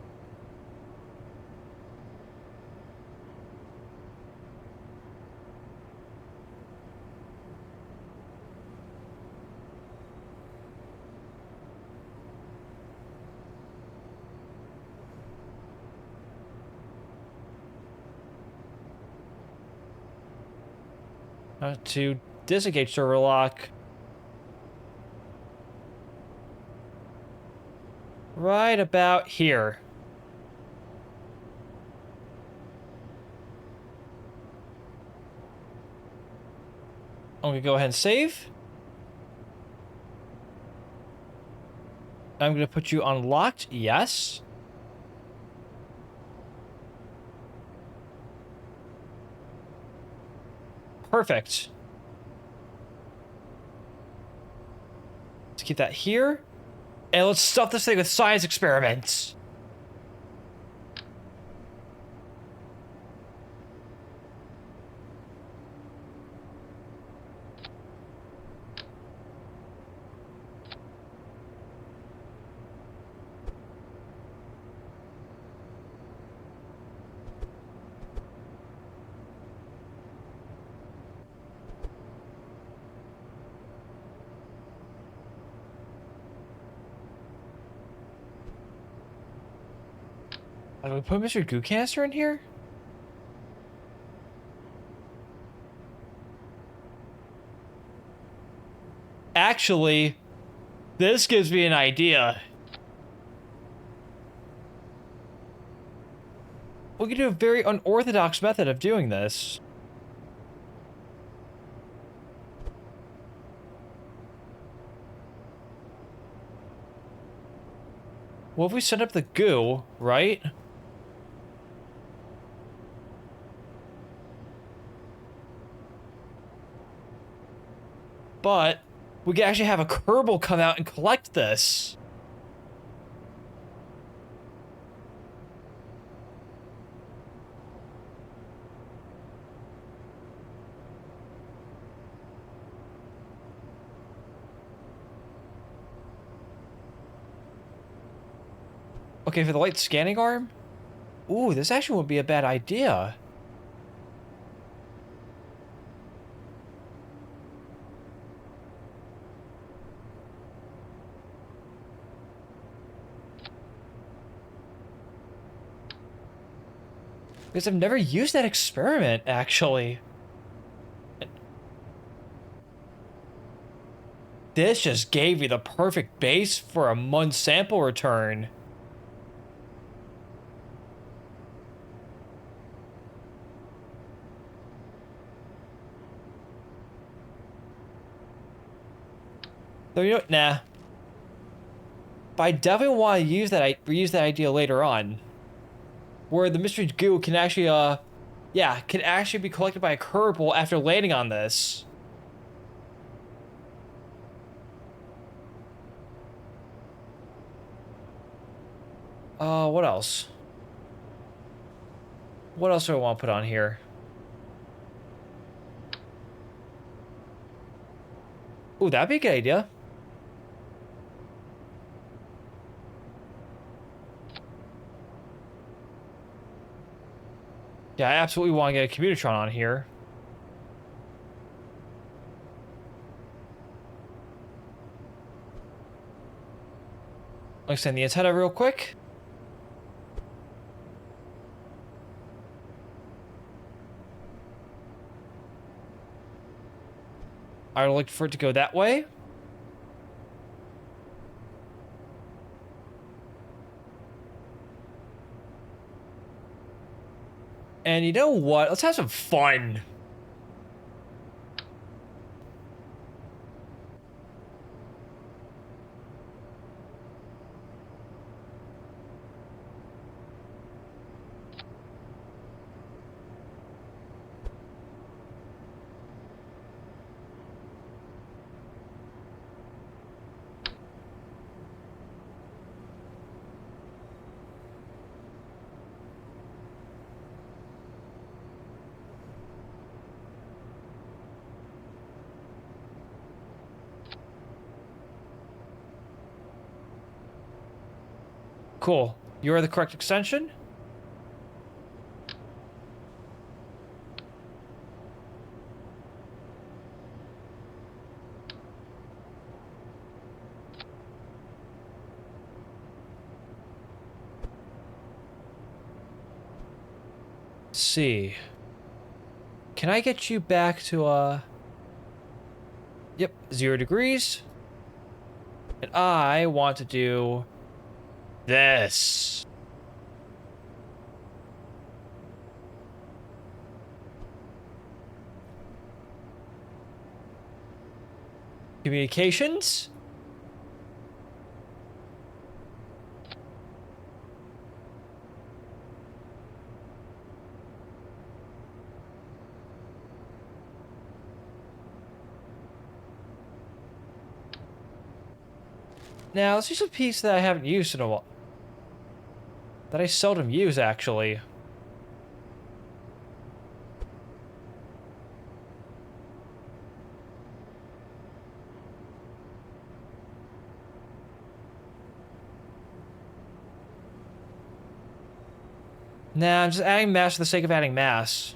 To disengage server lock. Right about here. I'm gonna go ahead and save. I'm gonna put you on locked. Yes. Perfect. Let's keep that here. And let's stuff this thing with science experiments. Did we put Mr. Goo Canister in here? Actually, this gives me an idea. We could do a very unorthodox method of doing this. What if we set up the goo, right? But we could actually have a Kerbal come out and collect this. Okay, for the light scanning arm, Ooh, this actually would be a bad idea. Because I've never used that experiment, actually. This just gave me the perfect base for a month sample return. So, you know, nah. But I definitely want to use that, reuse that idea later on. Where the mystery goo can actually, yeah, can actually be collected by a Kerbal after landing on this. What else? What else do I want to put on here? Ooh, that'd be a good idea. Yeah, I absolutely want to get a Commutron on here. I'll extend the antenna real quick. I would like for it to go that way. And you know what? Let's have some fun. Cool. You are the correct extension? Let's see. Can I get you back to, yep, 0 degrees. And I want to do this. Communications. Now, let's use a piece that I haven't used in a while. That I seldom use, actually. Nah, I'm just adding mass for the sake of adding mass.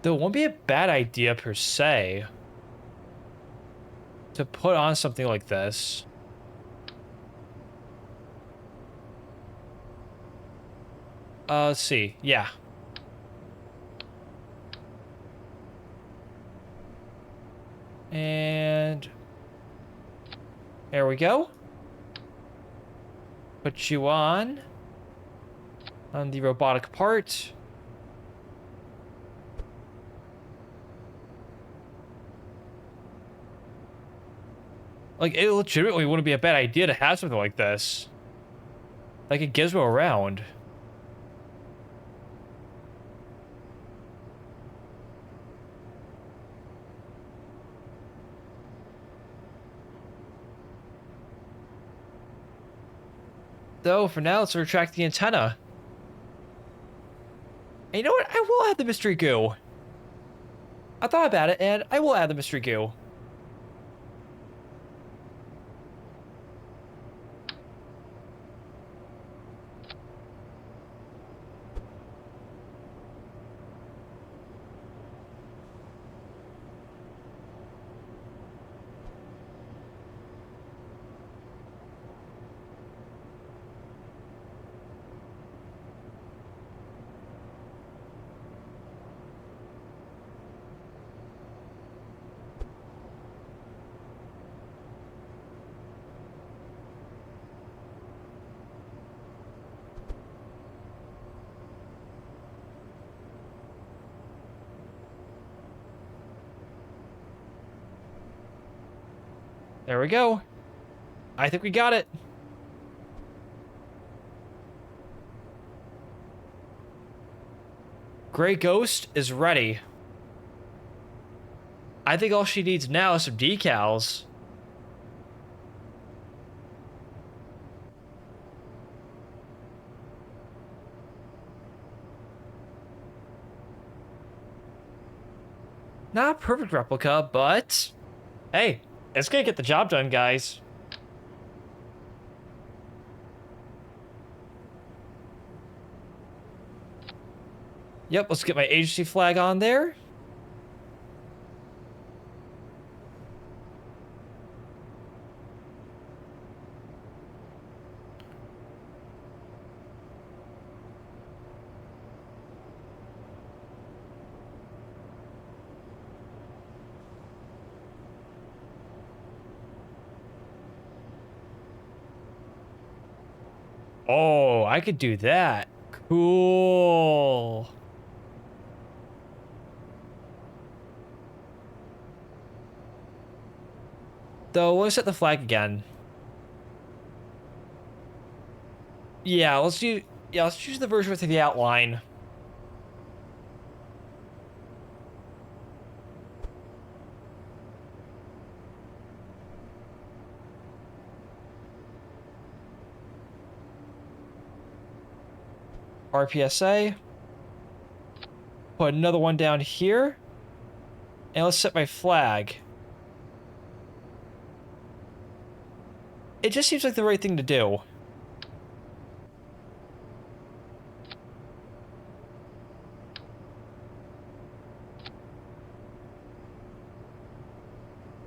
Though it won't be a bad idea per se to put on something like this. Let's see. Yeah. And there we go. Put you on the robotic part. Like, it legitimately wouldn't be a bad idea to have something like this. Like a gizmo around. though, for now, let's retract the antenna. And you know what? I will add the mystery goo. I thought about it, and I will add the mystery goo. There we go. I think we got it. Gray Ghost is ready. I think all she needs now is some decals. Not a perfect replica, but hey, it's gonna get the job done, guys. Yep, let's get my agency flag on there. Oh, I could do that. Cool. Though, let's set the flag again. Yeah, let's choose the version with the outline. RPSA. Put another one down here. And let's set my flag. It just seems like the right thing to do.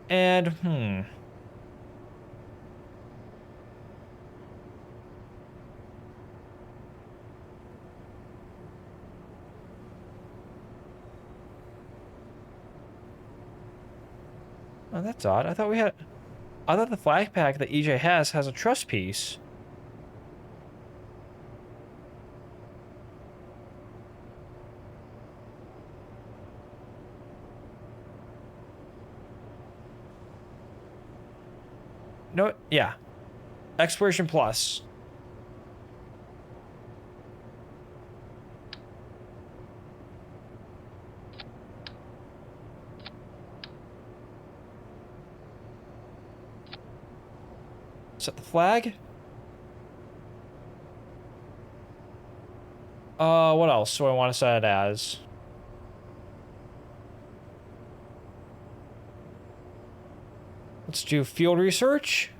And, oh, that's odd. I thought the flag pack that EJ has a truss piece. No, yeah. Exploration Plus. Set the flag. What else do I want to set it as? Let's do field research.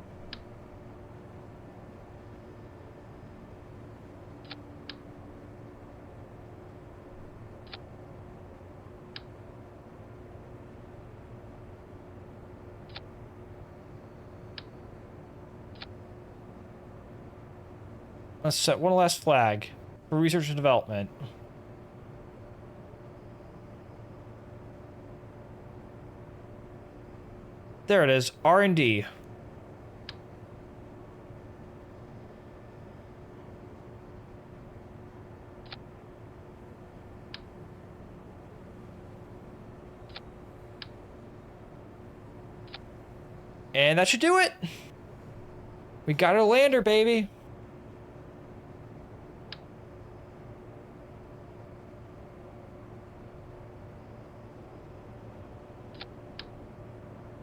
Let's set one last flag for research and development. There it is, R&D. And that should do it. We got our lander, baby.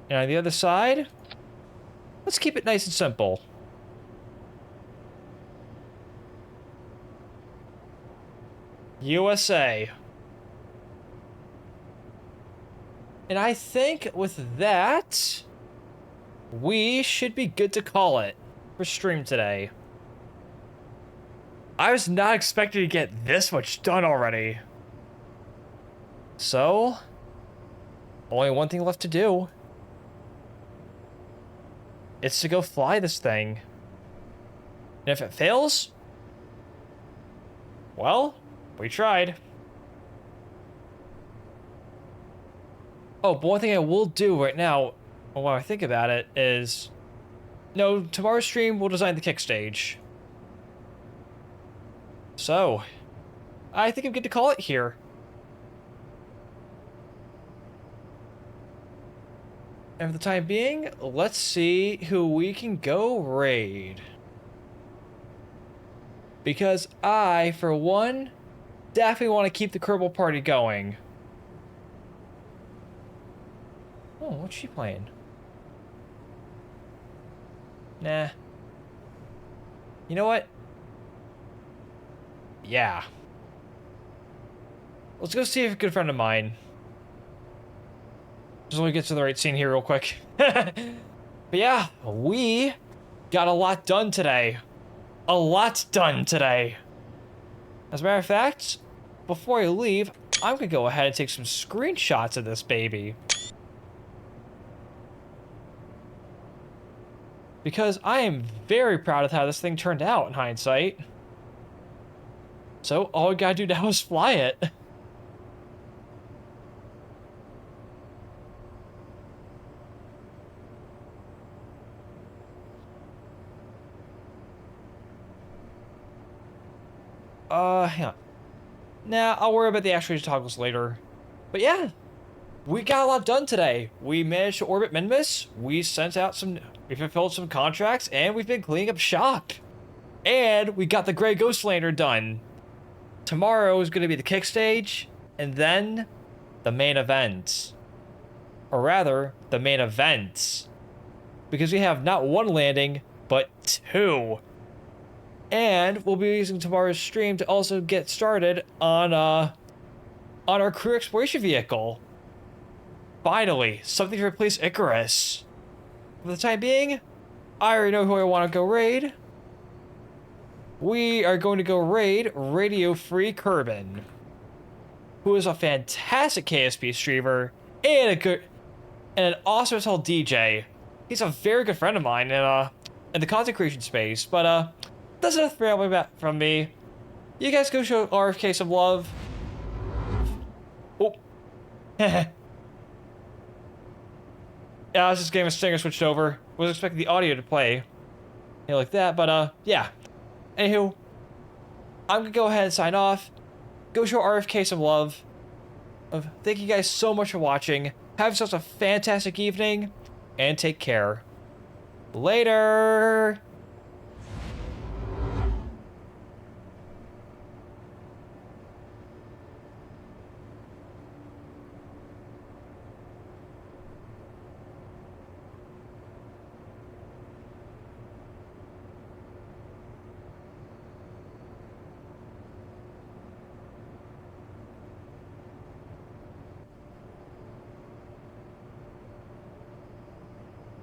And on the other side, let's keep it nice and simple. USA. And I think with that, we should be good to call it for stream today. I was not expecting to get this much done already. So, only one thing left to do. It's to go fly this thing. And if it fails, well, we tried. Oh, but one thing I will do right now, while I think about it, is... No, tomorrow's stream, we'll design the kick stage. So, I think I'm good to call it here. And for the time being, let's see who we can go raid. Because I, for one, definitely want to keep the Kerbal party going. Oh, what's she playing? Nah. You know what? Yeah. Let's go see if a good friend of mine. Just let me get to the right scene here real quick. But yeah, we got a lot done today. A lot done today. As a matter of fact, before I leave, I'm gonna go ahead and take some screenshots of this baby. Because I am very proud of how this thing turned out in hindsight. So all we gotta do now is fly it. Hang on. Nah, I'll worry about the actuation toggles later. But yeah, we got a lot done today. We managed to orbit Minmus, we fulfilled some contracts, and we've been cleaning up shop. And we got the Grey Ghost Lander done. Tomorrow is going to be the kick stage, and then the main event. Or rather, the main events. Because we have not one landing, but two. And we'll be using tomorrow's stream to also get started on our crew exploration vehicle. Finally, something to replace Icarus. For the time being, I already know who I want to go raid. We are going to go raid Radio Free Kerbin, who is a fantastic KSP streamer and an awesome as hell DJ. He's a very good friend of mine in the content creation space. But that's enough from me. You guys go show RFK some love. Oh. Yeah, I was just getting my stinger switched over. Was expecting the audio to play. Like that, but yeah. Anywho, I'm gonna go ahead and sign off. Go show RFK some love. Thank you guys so much for watching. Have yourselves a fantastic evening, and take care. Later!